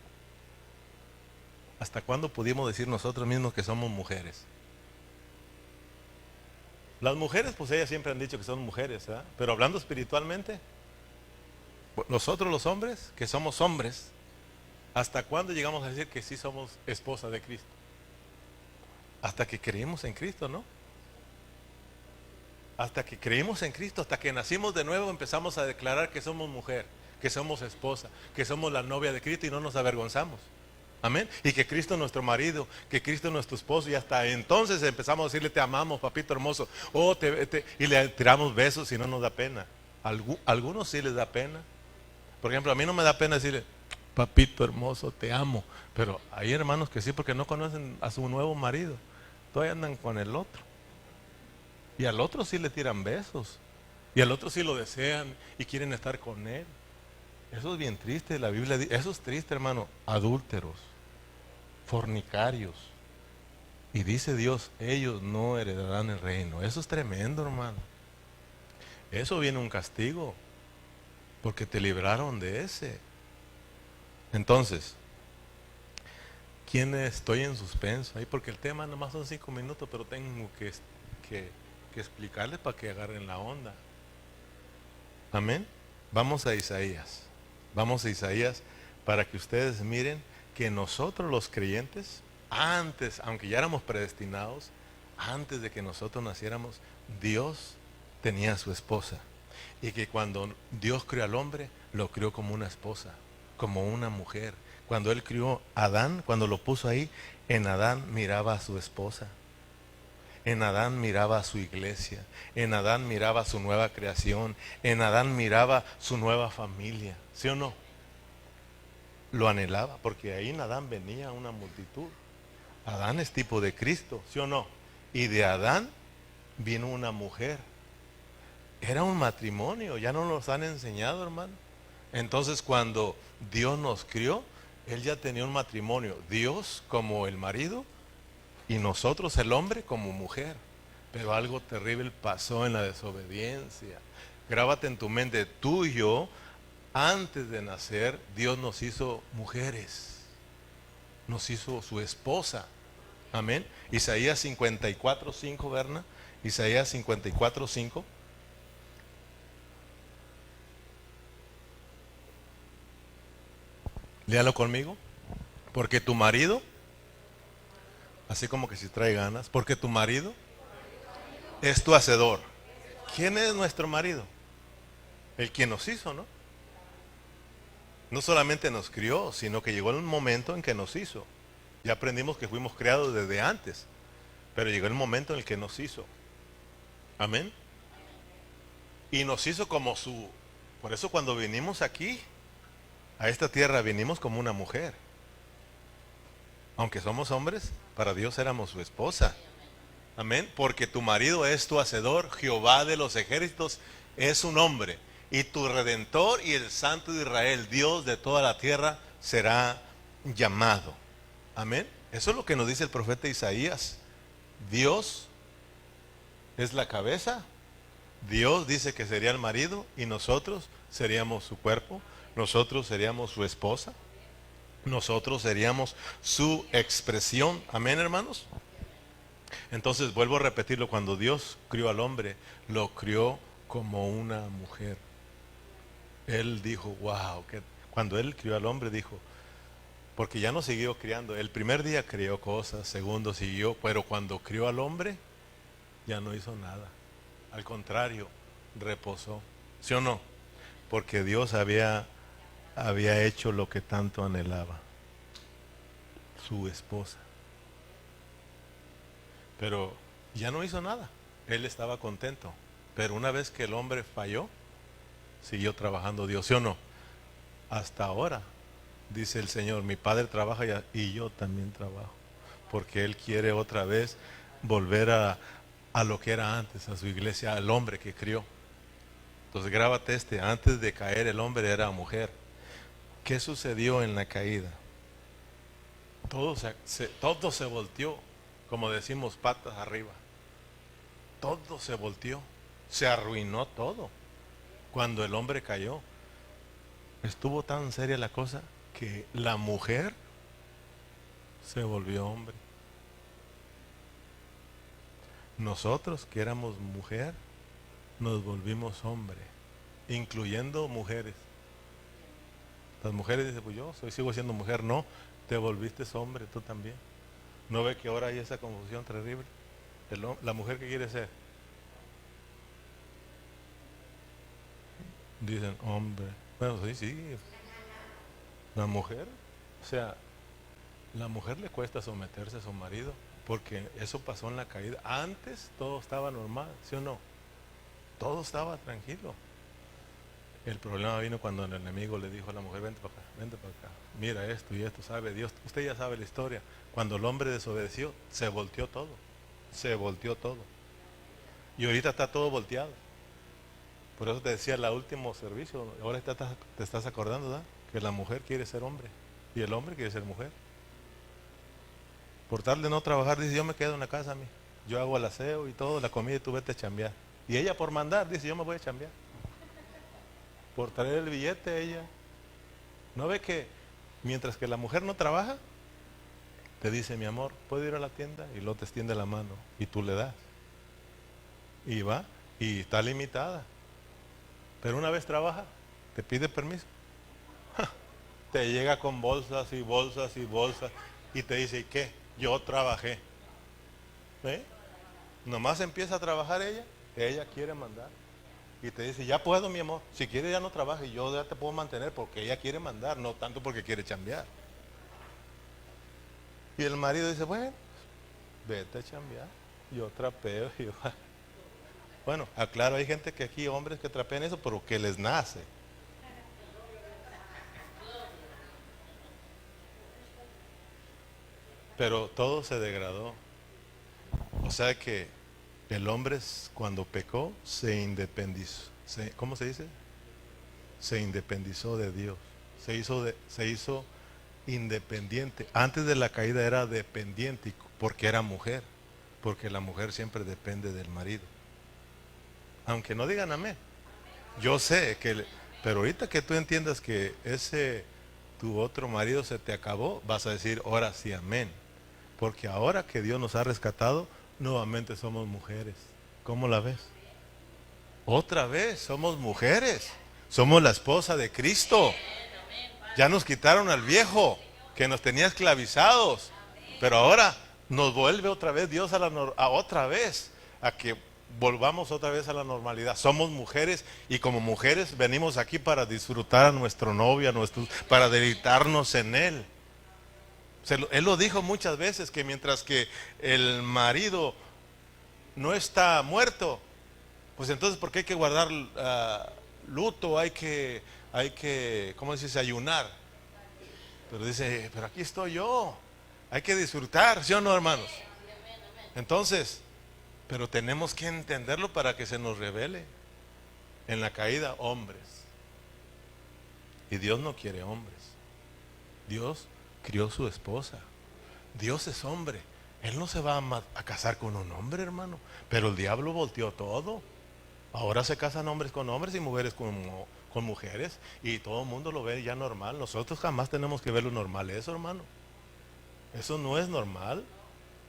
Speaker 1: ¿Hasta cuándo pudimos decir nosotros mismos que somos mujeres? Las mujeres, pues ellas siempre han dicho que son mujeres, ¿verdad? Pero hablando espiritualmente, nosotros los hombres, que somos hombres, ¿hasta cuándo llegamos a decir que sí somos esposa de Cristo? Hasta que creímos en Cristo, ¿no? Hasta que creímos en Cristo, hasta que nacimos de nuevo, empezamos a declarar que somos mujer, que somos esposa, que somos la novia de Cristo y no nos avergonzamos. Amén. Y que Cristo es nuestro marido, que Cristo es nuestro esposo, y hasta entonces empezamos a decirle te amamos, papito hermoso. Y le tiramos besos y no nos da pena. Algunos sí les da pena. Por ejemplo, a mí no me da pena decirle, papito hermoso, te amo. Pero hay hermanos que sí, porque no conocen a su nuevo marido. Todavía andan con el otro. Y al otro sí le tiran besos. Y al otro sí lo desean y quieren estar con él. Eso es bien triste, la Biblia dice, eso es triste, hermano. Adúlteros, fornicarios. Y dice Dios, ellos no heredarán el reino. Eso es tremendo, hermano. Eso viene un castigo, porque te libraron de ese. Entonces, ¿quién estoy en suspenso? Ahí porque el tema nomás son 5 minutos, pero tengo que explicarles para que agarren la onda. Amén. Vamos a Isaías. Vamos a Isaías para que ustedes miren que nosotros los creyentes, antes, aunque ya éramos predestinados, antes de que nosotros naciéramos, Dios tenía a su esposa. Y que cuando Dios creó al hombre, lo creó como una esposa, como una mujer. Cuando Él crió a Adán, cuando lo puso ahí, en Adán miraba a su esposa. En Adán miraba a su iglesia, en Adán miraba su nueva creación, en Adán miraba su nueva familia, ¿sí o no? Lo anhelaba, porque ahí en Adán venía una multitud. Adán es tipo de Cristo, ¿sí o no? Y de Adán vino una mujer. Era un matrimonio, ya no nos han enseñado, hermano. Entonces cuando Dios nos crió, Él ya tenía un matrimonio, Dios como el marido, y nosotros el hombre como mujer. Pero algo terrible pasó en la desobediencia. Grábate en tu mente, tú y yo, antes de nacer, Dios nos hizo mujeres. Nos hizo su esposa. Amén. Isaías 54:5, Berna. Isaías 54:5. Léalo conmigo. Porque tu marido, así como que si trae ganas, porque tu marido es tu hacedor. ¿Quién es nuestro marido? El quien nos hizo, ¿no? No solamente nos crió, sino que llegó el momento en que nos hizo. Ya aprendimos que fuimos creados desde antes, pero llegó el momento en el que nos hizo. Amén. Y nos hizo como su... Por eso cuando vinimos aquí, a esta tierra, vinimos como una mujer. Aunque somos hombres, para Dios éramos su esposa. Amén. Porque tu marido es tu hacedor, Jehová de los ejércitos es su nombre. Y tu redentor y el santo de Israel, Dios de toda la tierra, será llamado. Amén. Eso es lo que nos dice el profeta Isaías. Dios es la cabeza. Dios dice que sería el marido y nosotros seríamos su cuerpo. Nosotros seríamos su esposa. Nosotros seríamos su expresión. Amén, hermanos. Entonces vuelvo a repetirlo, cuando Dios crió al hombre, lo crió como una mujer. Él dijo, wow, que cuando Él crió al hombre dijo, porque ya no siguió criando, el primer día crió cosas, segundo siguió, pero cuando crió al hombre, ya no hizo nada. Al contrario, reposó. ¿Sí o no? Porque Dios había hecho lo que tanto anhelaba, su esposa. Pero ya no hizo nada. él estaba contento. Pero una vez que el hombre falló, siguió trabajando Dios, ¿sí o no? Hasta ahora, dice el Señor, mi Padre trabaja y yo también trabajo. Porque Él quiere otra vez volver a lo que era antes, a su iglesia, al hombre que crió. Entonces grábate antes de caer el hombre era mujer. ¿Qué sucedió en la caída? Todo se volteó, como decimos, patas arriba. Todo se volteó, se arruinó todo. Cuando el hombre cayó, estuvo tan seria la cosa que la mujer se volvió hombre. Nosotros que éramos mujer, nos volvimos hombre, incluyendo mujeres. Las mujeres dicen, pues yo sigo siendo mujer. No, te volviste hombre tú también. ¿No ve que ahora hay esa confusión terrible? La mujer que quiere ser, dicen hombre. Bueno, sí, sí. La mujer, o sea, la mujer le cuesta someterse a su marido, porque eso pasó en la caída. Antes todo estaba normal, ¿sí o no? Todo estaba tranquilo. El problema vino cuando el enemigo le dijo a la mujer, vente para acá, vente para acá, mira esto y esto, sabe Dios, usted ya sabe la historia. Cuando el hombre desobedeció, se volteó todo, se volteó todo. Y ahorita está todo volteado. Por eso te decía el último servicio, ahora te estás acordando, ¿verdad? Que la mujer quiere ser hombre y el hombre quiere ser mujer. Por tal de no trabajar, dice, yo me quedo en la casa, yo hago el aseo y todo, la comida y tú vete a chambear. Y ella por mandar, dice, yo me voy a chambear. Por traer el billete ella. ¿No ve que mientras que la mujer no trabaja, te dice, mi amor, ¿puedo ir a la tienda? Y luego te extiende la mano y tú le das. Y va, y está limitada. Pero una vez trabaja, te pide permiso. Te llega con bolsas y bolsas y bolsas y te dice, ¿y qué? Yo trabajé. ¿Ve? Nomás empieza a trabajar ella quiere mandar. Y te dice, ya puedo, mi amor. Si quieres ya no trabaja y yo ya te puedo mantener porque ella quiere mandar, no tanto porque quiere chambear. Y el marido dice, bueno, vete a chambear. Yo trapeo. Bueno, aclaro, hay gente que aquí, hombres que trapean eso, pero que les nace. Pero todo se degradó. O sea que el hombre cuando pecó se independizó. ¿Cómo se dice? Se independizó de Dios. Se hizo independiente. Antes de la caída era dependiente porque era mujer. Porque la mujer siempre depende del marido. Aunque no digan amén. Yo sé que, pero ahorita que tú entiendas que tu otro marido se te acabó, vas a decir, ahora sí, amén. Porque ahora que Dios nos ha rescatado, nuevamente somos mujeres. ¿Cómo la ves? Otra vez somos mujeres. Somos la esposa de Cristo. Ya nos quitaron al viejo que nos tenía esclavizados. Pero ahora nos vuelve otra vez Dios a que volvamos otra vez a la normalidad. Somos mujeres y como mujeres venimos aquí para disfrutar a nuestro novio, para deleitarnos en él. Él lo dijo muchas veces que mientras que el marido no está muerto, pues entonces ¿por qué hay que guardar luto? Hay que, ¿cómo dice? Ayunar. Pero dice, pero aquí estoy yo. Hay que disfrutar, ¿sí o no, hermanos? Entonces, pero tenemos que entenderlo para que se nos revele. En la caída, hombres. Y Dios no quiere hombres. Dios crió su esposa. Dios es hombre. Él no se va a casar con un hombre, hermano. Pero el diablo volteó todo. Ahora se casan hombres con hombres y mujeres con mujeres. Y todo el mundo lo ve ya normal. Nosotros jamás tenemos que ver lo normal eso, hermano. Eso no es normal.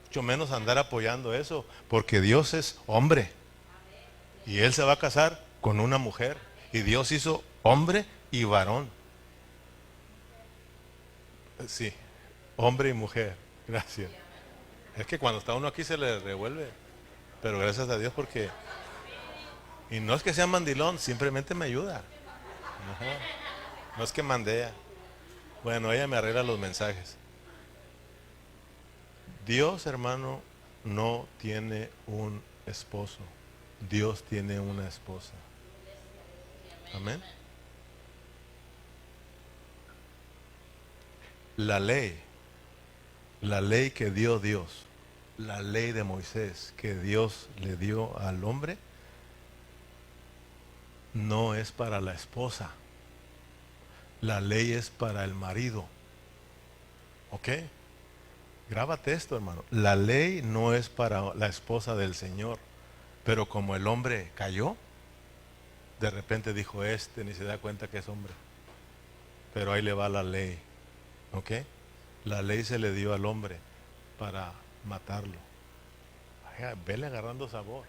Speaker 1: Mucho menos andar apoyando eso. Porque Dios es hombre. Y Él se va a casar con una mujer. Y Dios hizo hombre y varón. Sí, hombre y mujer. Gracias. Es que cuando está uno aquí se le revuelve. Pero gracias a Dios porque... Y no es que sea mandilón, simplemente me ayuda. Ajá. No es que mandea. Bueno, ella me arregla los mensajes. Dios, hermano, no tiene un esposo. Dios tiene una esposa. Amén. La ley que dio Dios, la ley de Moisés que Dios le dio al hombre, no es para la esposa. La ley es para el marido. ¿Ok? Grábate esto, hermano. La ley no es para la esposa del Señor. Pero como el hombre cayó, de repente dijo, ni se da cuenta que es hombre. Pero ahí le va la ley. ¿Ok? La ley se le dio al hombre para matarlo. Ay, vele agarrando sabor.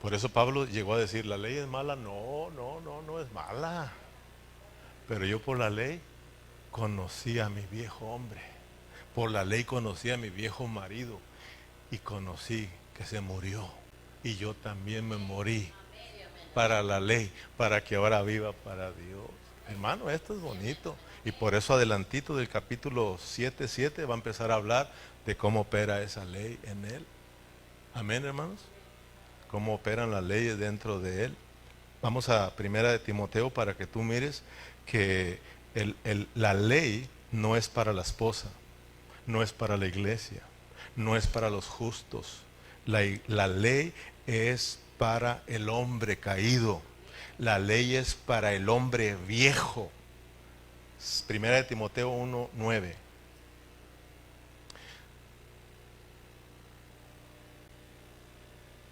Speaker 1: Por eso Pablo llegó a decir, ¿la ley es mala? No, no es mala. Pero yo por la ley conocí a mi viejo hombre. Por la ley conocí a mi viejo marido. Y conocí que se murió. Y yo también me morí para la ley, para que ahora viva para Dios. Hermano, esto es bonito. Y por eso adelantito del capítulo 7:7 va a empezar a hablar de cómo opera esa ley en él. Amén, hermanos. Cómo operan las leyes dentro de él. Vamos a Primera de Timoteo para que tú mires que la ley no es para la esposa, no es para la iglesia, no es para los justos. La ley es para el hombre caído. La ley es para el hombre viejo. Primera de Timoteo 1:9.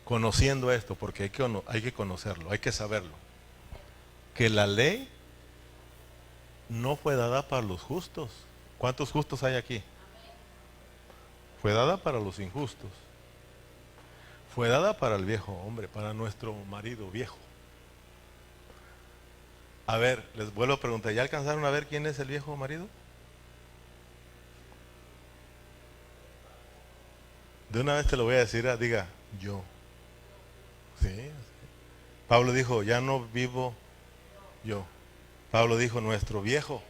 Speaker 1: Conociendo esto, porque hay que conocerlo, hay que saberlo, que la ley no fue dada para los justos. ¿Cuántos justos hay aquí? Fue dada para los injustos. Fue dada para el viejo hombre, para nuestro marido viejo. A ver, les vuelvo a preguntar, ¿ya alcanzaron a ver quién es el viejo marido? De una vez te lo voy a decir, diga, yo. Sí. Pablo dijo, ya no vivo yo. Pablo dijo, nuestro viejo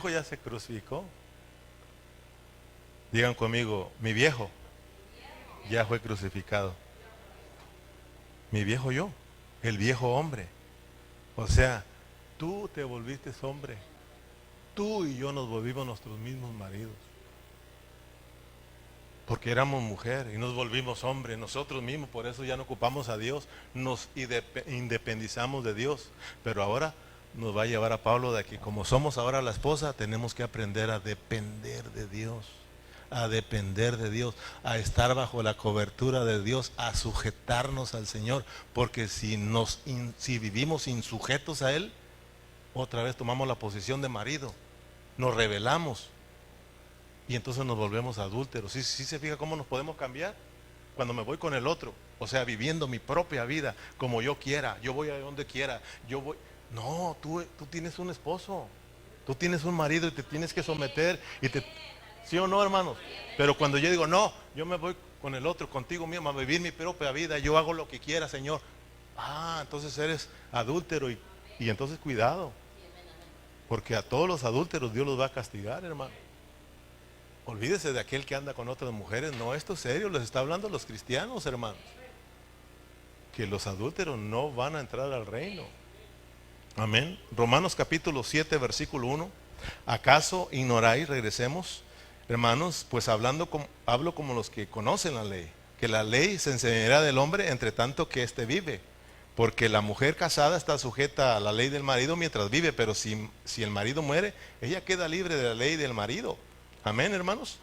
Speaker 1: ya se crucificó. Digan conmigo, mi viejo ya fue crucificado. Mi viejo yo, el viejo hombre. O sea, tú te volviste hombre. Tú y yo nos volvimos nuestros mismos maridos. Porque éramos mujer y nos volvimos hombres nosotros mismos. Por eso ya no ocupamos a Dios. Nos independizamos de Dios. Pero ahora nos va a llevar a Pablo de que como somos ahora la esposa, tenemos que aprender a depender de Dios. A depender de Dios, a estar bajo la cobertura de Dios, a sujetarnos al Señor, porque si vivimos insujetos a Él, otra vez tomamos la posición de marido, nos rebelamos y entonces nos volvemos adúlteros. ¿Sí se fija cómo nos podemos cambiar? Cuando me voy con el otro, o sea, viviendo mi propia vida como yo quiera, yo voy a donde quiera, no, tú tienes un esposo, tú tienes un marido y te tienes que someter ¿sí o no, hermanos? Pero cuando yo digo, no, yo me voy con el otro, contigo mismo, a vivir mi propia vida, yo hago lo que quiera, Señor. Entonces eres adúltero y entonces cuidado. Porque a todos los adúlteros Dios los va a castigar, hermano. Olvídese de aquel que anda con otras mujeres. No, esto es serio, les está hablando a los cristianos, hermanos. Que los adúlteros no van a entrar al reino. Amén. Romanos capítulo 7, versículo 1. ¿Acaso ignoráis? Regresemos. Hermanos, pues hablo como los que conocen la ley, que la ley se enseñará del hombre entre tanto que éste vive, porque la mujer casada está sujeta a la ley del marido mientras vive, pero si el marido muere, ella queda libre de la ley del marido. Amén, hermanos.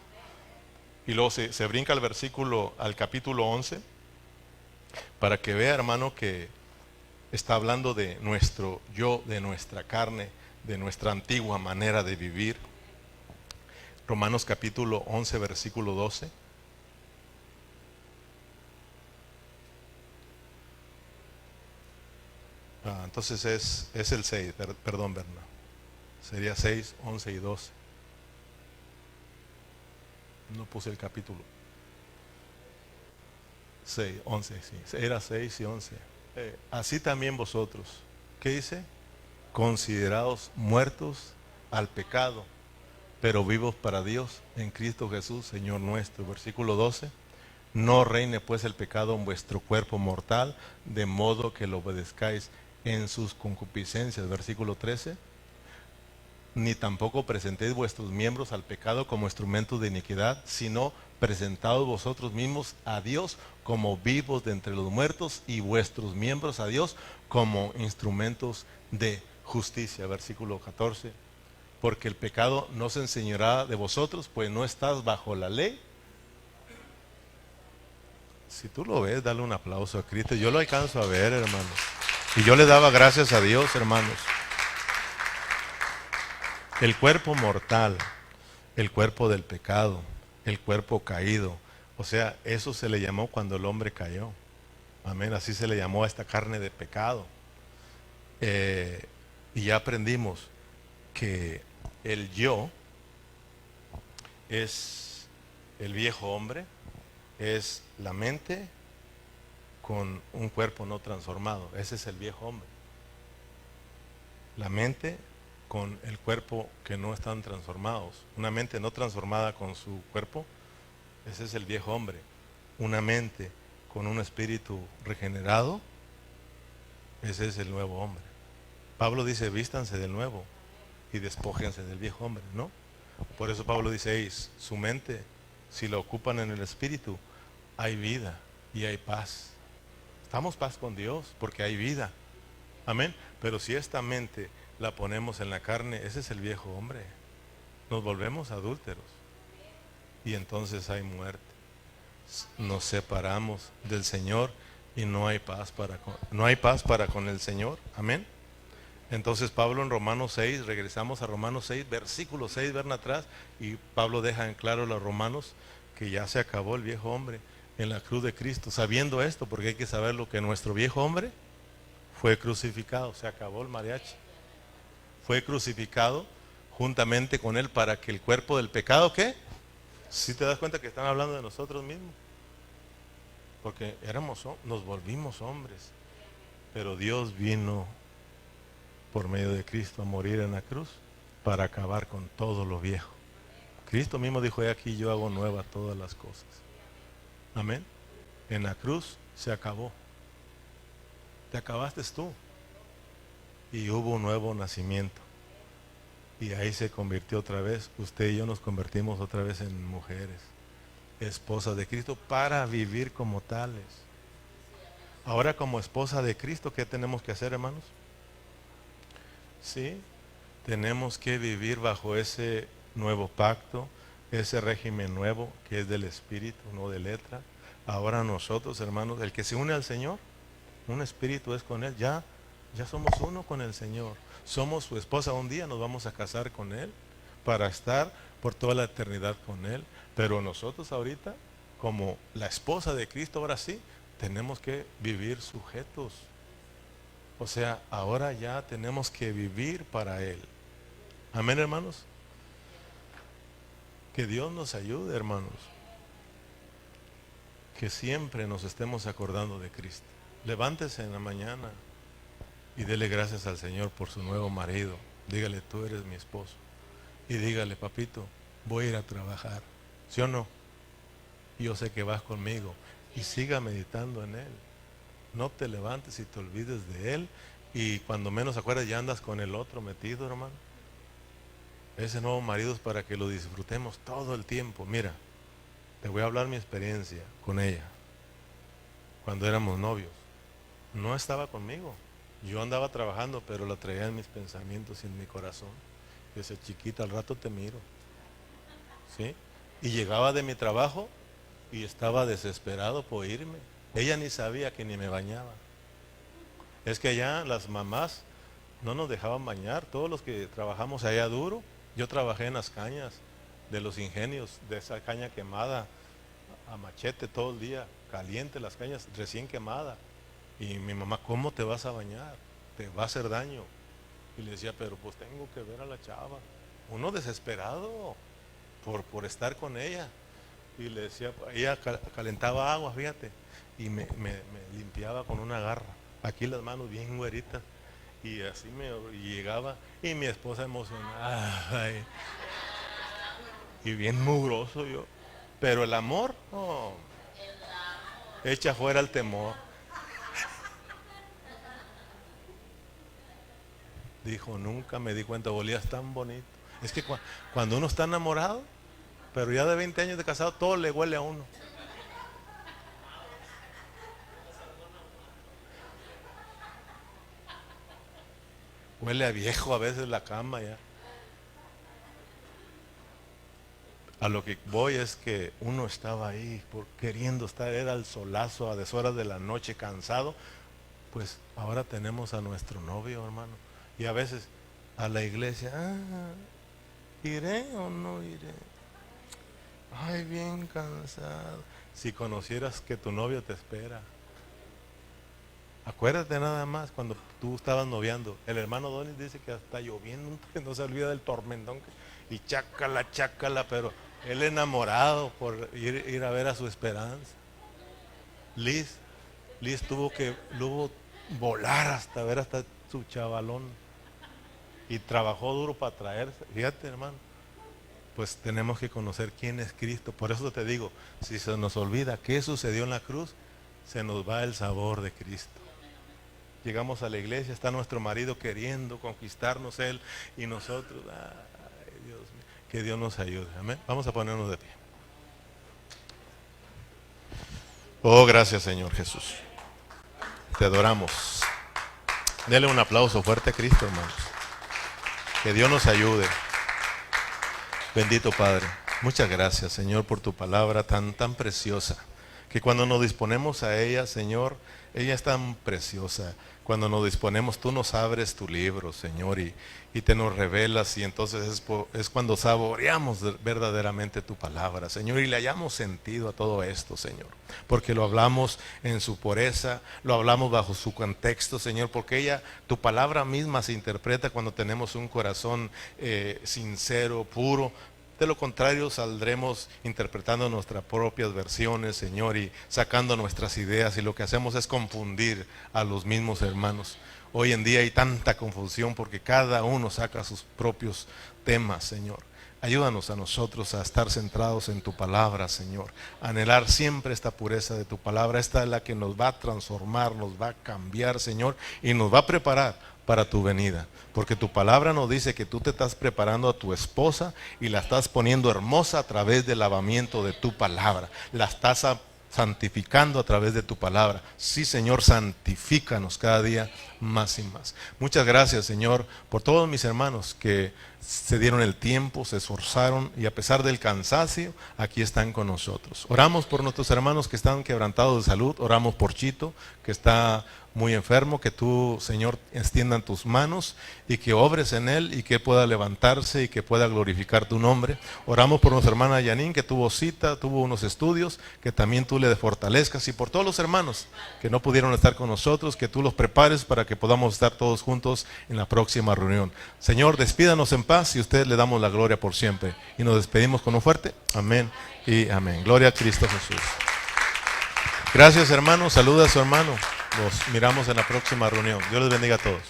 Speaker 1: Y luego se brinca al capítulo 11, para que vea, hermano, que está hablando de nuestro yo, de nuestra carne, de nuestra antigua manera de vivir. Romanos capítulo 11, versículo 12. Entonces es el 6, perdón, Berna. Sería 6, 11 y 12. No puse el capítulo. 6, 11, sí. Era 6 y 11. Así también vosotros. ¿Qué dice? Considerados muertos al pecado, pero vivos para Dios en Cristo Jesús, Señor nuestro. Versículo 12. No reine pues el pecado en vuestro cuerpo mortal, de modo que lo obedezcáis en sus concupiscencias. Versículo 13. Ni tampoco presentéis vuestros miembros al pecado como instrumentos de iniquidad, sino presentaos vosotros mismos a Dios como vivos de entre los muertos y vuestros miembros a Dios como instrumentos de justicia. Versículo 14. Porque el pecado no se enseñará de vosotros, pues no estás bajo la ley. Si tú lo ves, dale un aplauso a Cristo. Yo lo alcanzo a ver, hermanos. Y yo le daba gracias a Dios, hermanos. El cuerpo mortal, el cuerpo del pecado, el cuerpo caído. O sea, eso se le llamó cuando el hombre cayó. Amén, así se le llamó a esta carne de pecado. Y ya aprendimos que el yo es el viejo hombre, es la mente con un cuerpo no transformado. Ese es el viejo hombre. La mente con el cuerpo que no están transformados. Una mente no transformada con su cuerpo, ese es el viejo hombre. Una mente con un espíritu regenerado, ese es el nuevo hombre. Pablo dice, vístanse del nuevo y despójense del viejo hombre, ¿no? Por eso Pablo dice, su mente, si la ocupan en el espíritu, hay vida y hay paz. Estamos paz con Dios porque hay vida. Amén. Pero si esta mente la ponemos en la carne, ese es el viejo hombre. Nos volvemos adúlteros. Y entonces hay muerte. Nos separamos del Señor y no hay paz para con el Señor. Amén. Entonces Pablo en Romanos 6, regresamos a Romanos 6, versículo 6, ven atrás, y Pablo deja en claro a los romanos que ya se acabó el viejo hombre en la cruz de Cristo. Sabiendo esto, porque hay que saber lo que nuestro viejo hombre fue crucificado, se acabó el mariachi. Fue crucificado juntamente con él para que el cuerpo del pecado, ¿qué? Si te das cuenta que están hablando de nosotros mismos. Porque nos volvimos hombres. Pero Dios vino por medio de Cristo a morir en la cruz para acabar con todo lo viejo. Cristo mismo dijo, he aquí yo hago nuevas todas las cosas. Amén. En la cruz se acabó. Te acabaste tú. Y hubo un nuevo nacimiento. Y ahí se convirtió otra vez. Usted y yo nos convertimos otra vez en mujeres, esposas de Cristo, para vivir como tales. Ahora, como esposa de Cristo, ¿qué tenemos que hacer, hermanos? Sí, tenemos que vivir bajo ese nuevo pacto, ese régimen nuevo que es del Espíritu, no de letra. Ahora nosotros, hermanos, el que se une al Señor, un espíritu es con Él. Ya somos uno con el Señor. Somos su esposa. Un día nos vamos a casar con Él para estar por toda la eternidad con Él. Pero nosotros ahorita, como la esposa de Cristo, ahora sí, tenemos que vivir sujetos. O sea, ahora ya tenemos que vivir para Él. Amén, hermanos. Que Dios nos ayude, hermanos. Que siempre nos estemos acordando de Cristo. Levántese en la mañana y dele gracias al Señor por su nuevo marido. Dígale, tú eres mi esposo. Y dígale, papito, voy a ir a trabajar. ¿Sí o no? Yo sé que vas conmigo. Y siga meditando en Él. No te levantes y te olvides de Él. Y cuando menos acuerdas ya andas con el otro metido, hermano. Ese nuevo marido es para que lo disfrutemos todo el tiempo. Mira, te voy a hablar mi experiencia con ella. Cuando éramos novios. No estaba conmigo. Yo andaba trabajando, pero la traía en mis pensamientos y en mi corazón. Dice, chiquita, al rato te miro. ¿Sí? Y llegaba de mi trabajo y estaba desesperado por irme. Ella ni sabía que ni me bañaba. Es que allá las mamás no nos dejaban bañar. Todos los que trabajamos allá duro. Yo trabajé en las cañas de los ingenios, de esa caña quemada a machete todo el día, caliente las cañas, recién quemada. Y mi mamá, ¿cómo te vas a bañar? Te va a hacer daño. Y le decía, pero pues tengo que ver a la chava. Uno desesperado por estar con ella. Y le decía, ella calentaba agua, fíjate, y me limpiaba con una garra. Aquí las manos bien güeritas. Y así y llegaba, y mi esposa emocionada. Ay, y bien mugroso yo. Pero el amor, oh, Echa fuera el temor. Dijo, nunca me di cuenta, olías tan bonito. Es que cuando uno está enamorado, pero ya de 20 años de casado, todo le huele a uno. Huele a viejo a veces la cama ya. A lo que voy es que uno estaba ahí queriendo estar, era el solazo a deshoras de la noche, cansado. Pues ahora tenemos a nuestro novio, hermano. Y a veces a la iglesia, ¿iré o no iré? Ay, bien cansado. Si conocieras que tu novio te espera. Acuérdate nada más cuando tú estabas noviando. El hermano Donis dice que hasta lloviendo no se olvida del tormentón. Y chácala, pero él enamorado por ir a ver a su esperanza. Liz tuvo que volar hasta ver hasta su chavalón. Y trabajó duro para traerse. Fíjate, hermano. Pues tenemos que conocer quién es Cristo. Por eso te digo, si se nos olvida qué sucedió en la cruz, se nos va el sabor de Cristo. Llegamos a la iglesia, está nuestro marido queriendo conquistarnos él y nosotros, ay Dios mío, que Dios nos ayude. Amén. Vamos a ponernos de pie. Oh, gracias Señor Jesús. Te adoramos. Dele un aplauso fuerte a Cristo, hermanos. Que Dios nos ayude. Bendito Padre, muchas gracias Señor por tu palabra tan preciosa, que cuando nos disponemos a ella, Señor, ella es tan preciosa. Cuando nos disponemos, tú nos abres tu libro, Señor, y te nos revelas, y entonces es cuando saboreamos verdaderamente tu palabra, Señor, y le hayamos sentido a todo esto, Señor, porque lo hablamos en su pureza, lo hablamos bajo su contexto, Señor, porque tu palabra misma se interpreta cuando tenemos un corazón sincero, puro. De lo contrario, saldremos interpretando nuestras propias versiones, Señor, y sacando nuestras ideas, y lo que hacemos es confundir a los mismos hermanos. Hoy en día hay tanta confusión porque cada uno saca sus propios temas, Señor. Ayúdanos a nosotros a estar centrados en tu palabra, Señor. A anhelar siempre esta pureza de tu palabra. Esta es la que nos va a transformar, nos va a cambiar, Señor, y nos va a preparar para tu venida. Porque tu palabra nos dice que tú te estás preparando a tu esposa y la estás poniendo hermosa a través del lavamiento de tu palabra. La estás santificando a través de tu palabra. Sí, Señor, santifícanos cada día más y más. Muchas gracias, Señor, por todos mis hermanos que se dieron el tiempo, se esforzaron y a pesar del cansancio, aquí están con nosotros. Oramos por nuestros hermanos que están quebrantados de salud. Oramos por Chito, que está muy enfermo, que tú, Señor, extiendan tus manos y que obres en él y que pueda levantarse y que pueda glorificar tu nombre. Oramos por nuestra hermana Yanin, que tuvo cita, tuvo unos estudios, que también tú le fortalezcas, y por todos los hermanos que no pudieron estar con nosotros, que tú los prepares para que podamos estar todos juntos en la próxima reunión. Señor, despídanos en paz y a usted le damos la gloria por siempre. Y nos despedimos con un fuerte amén y amén. Gloria a Cristo Jesús. Gracias, hermano. Saluda a su hermano. Los miramos en la próxima reunión. Dios les bendiga a todos.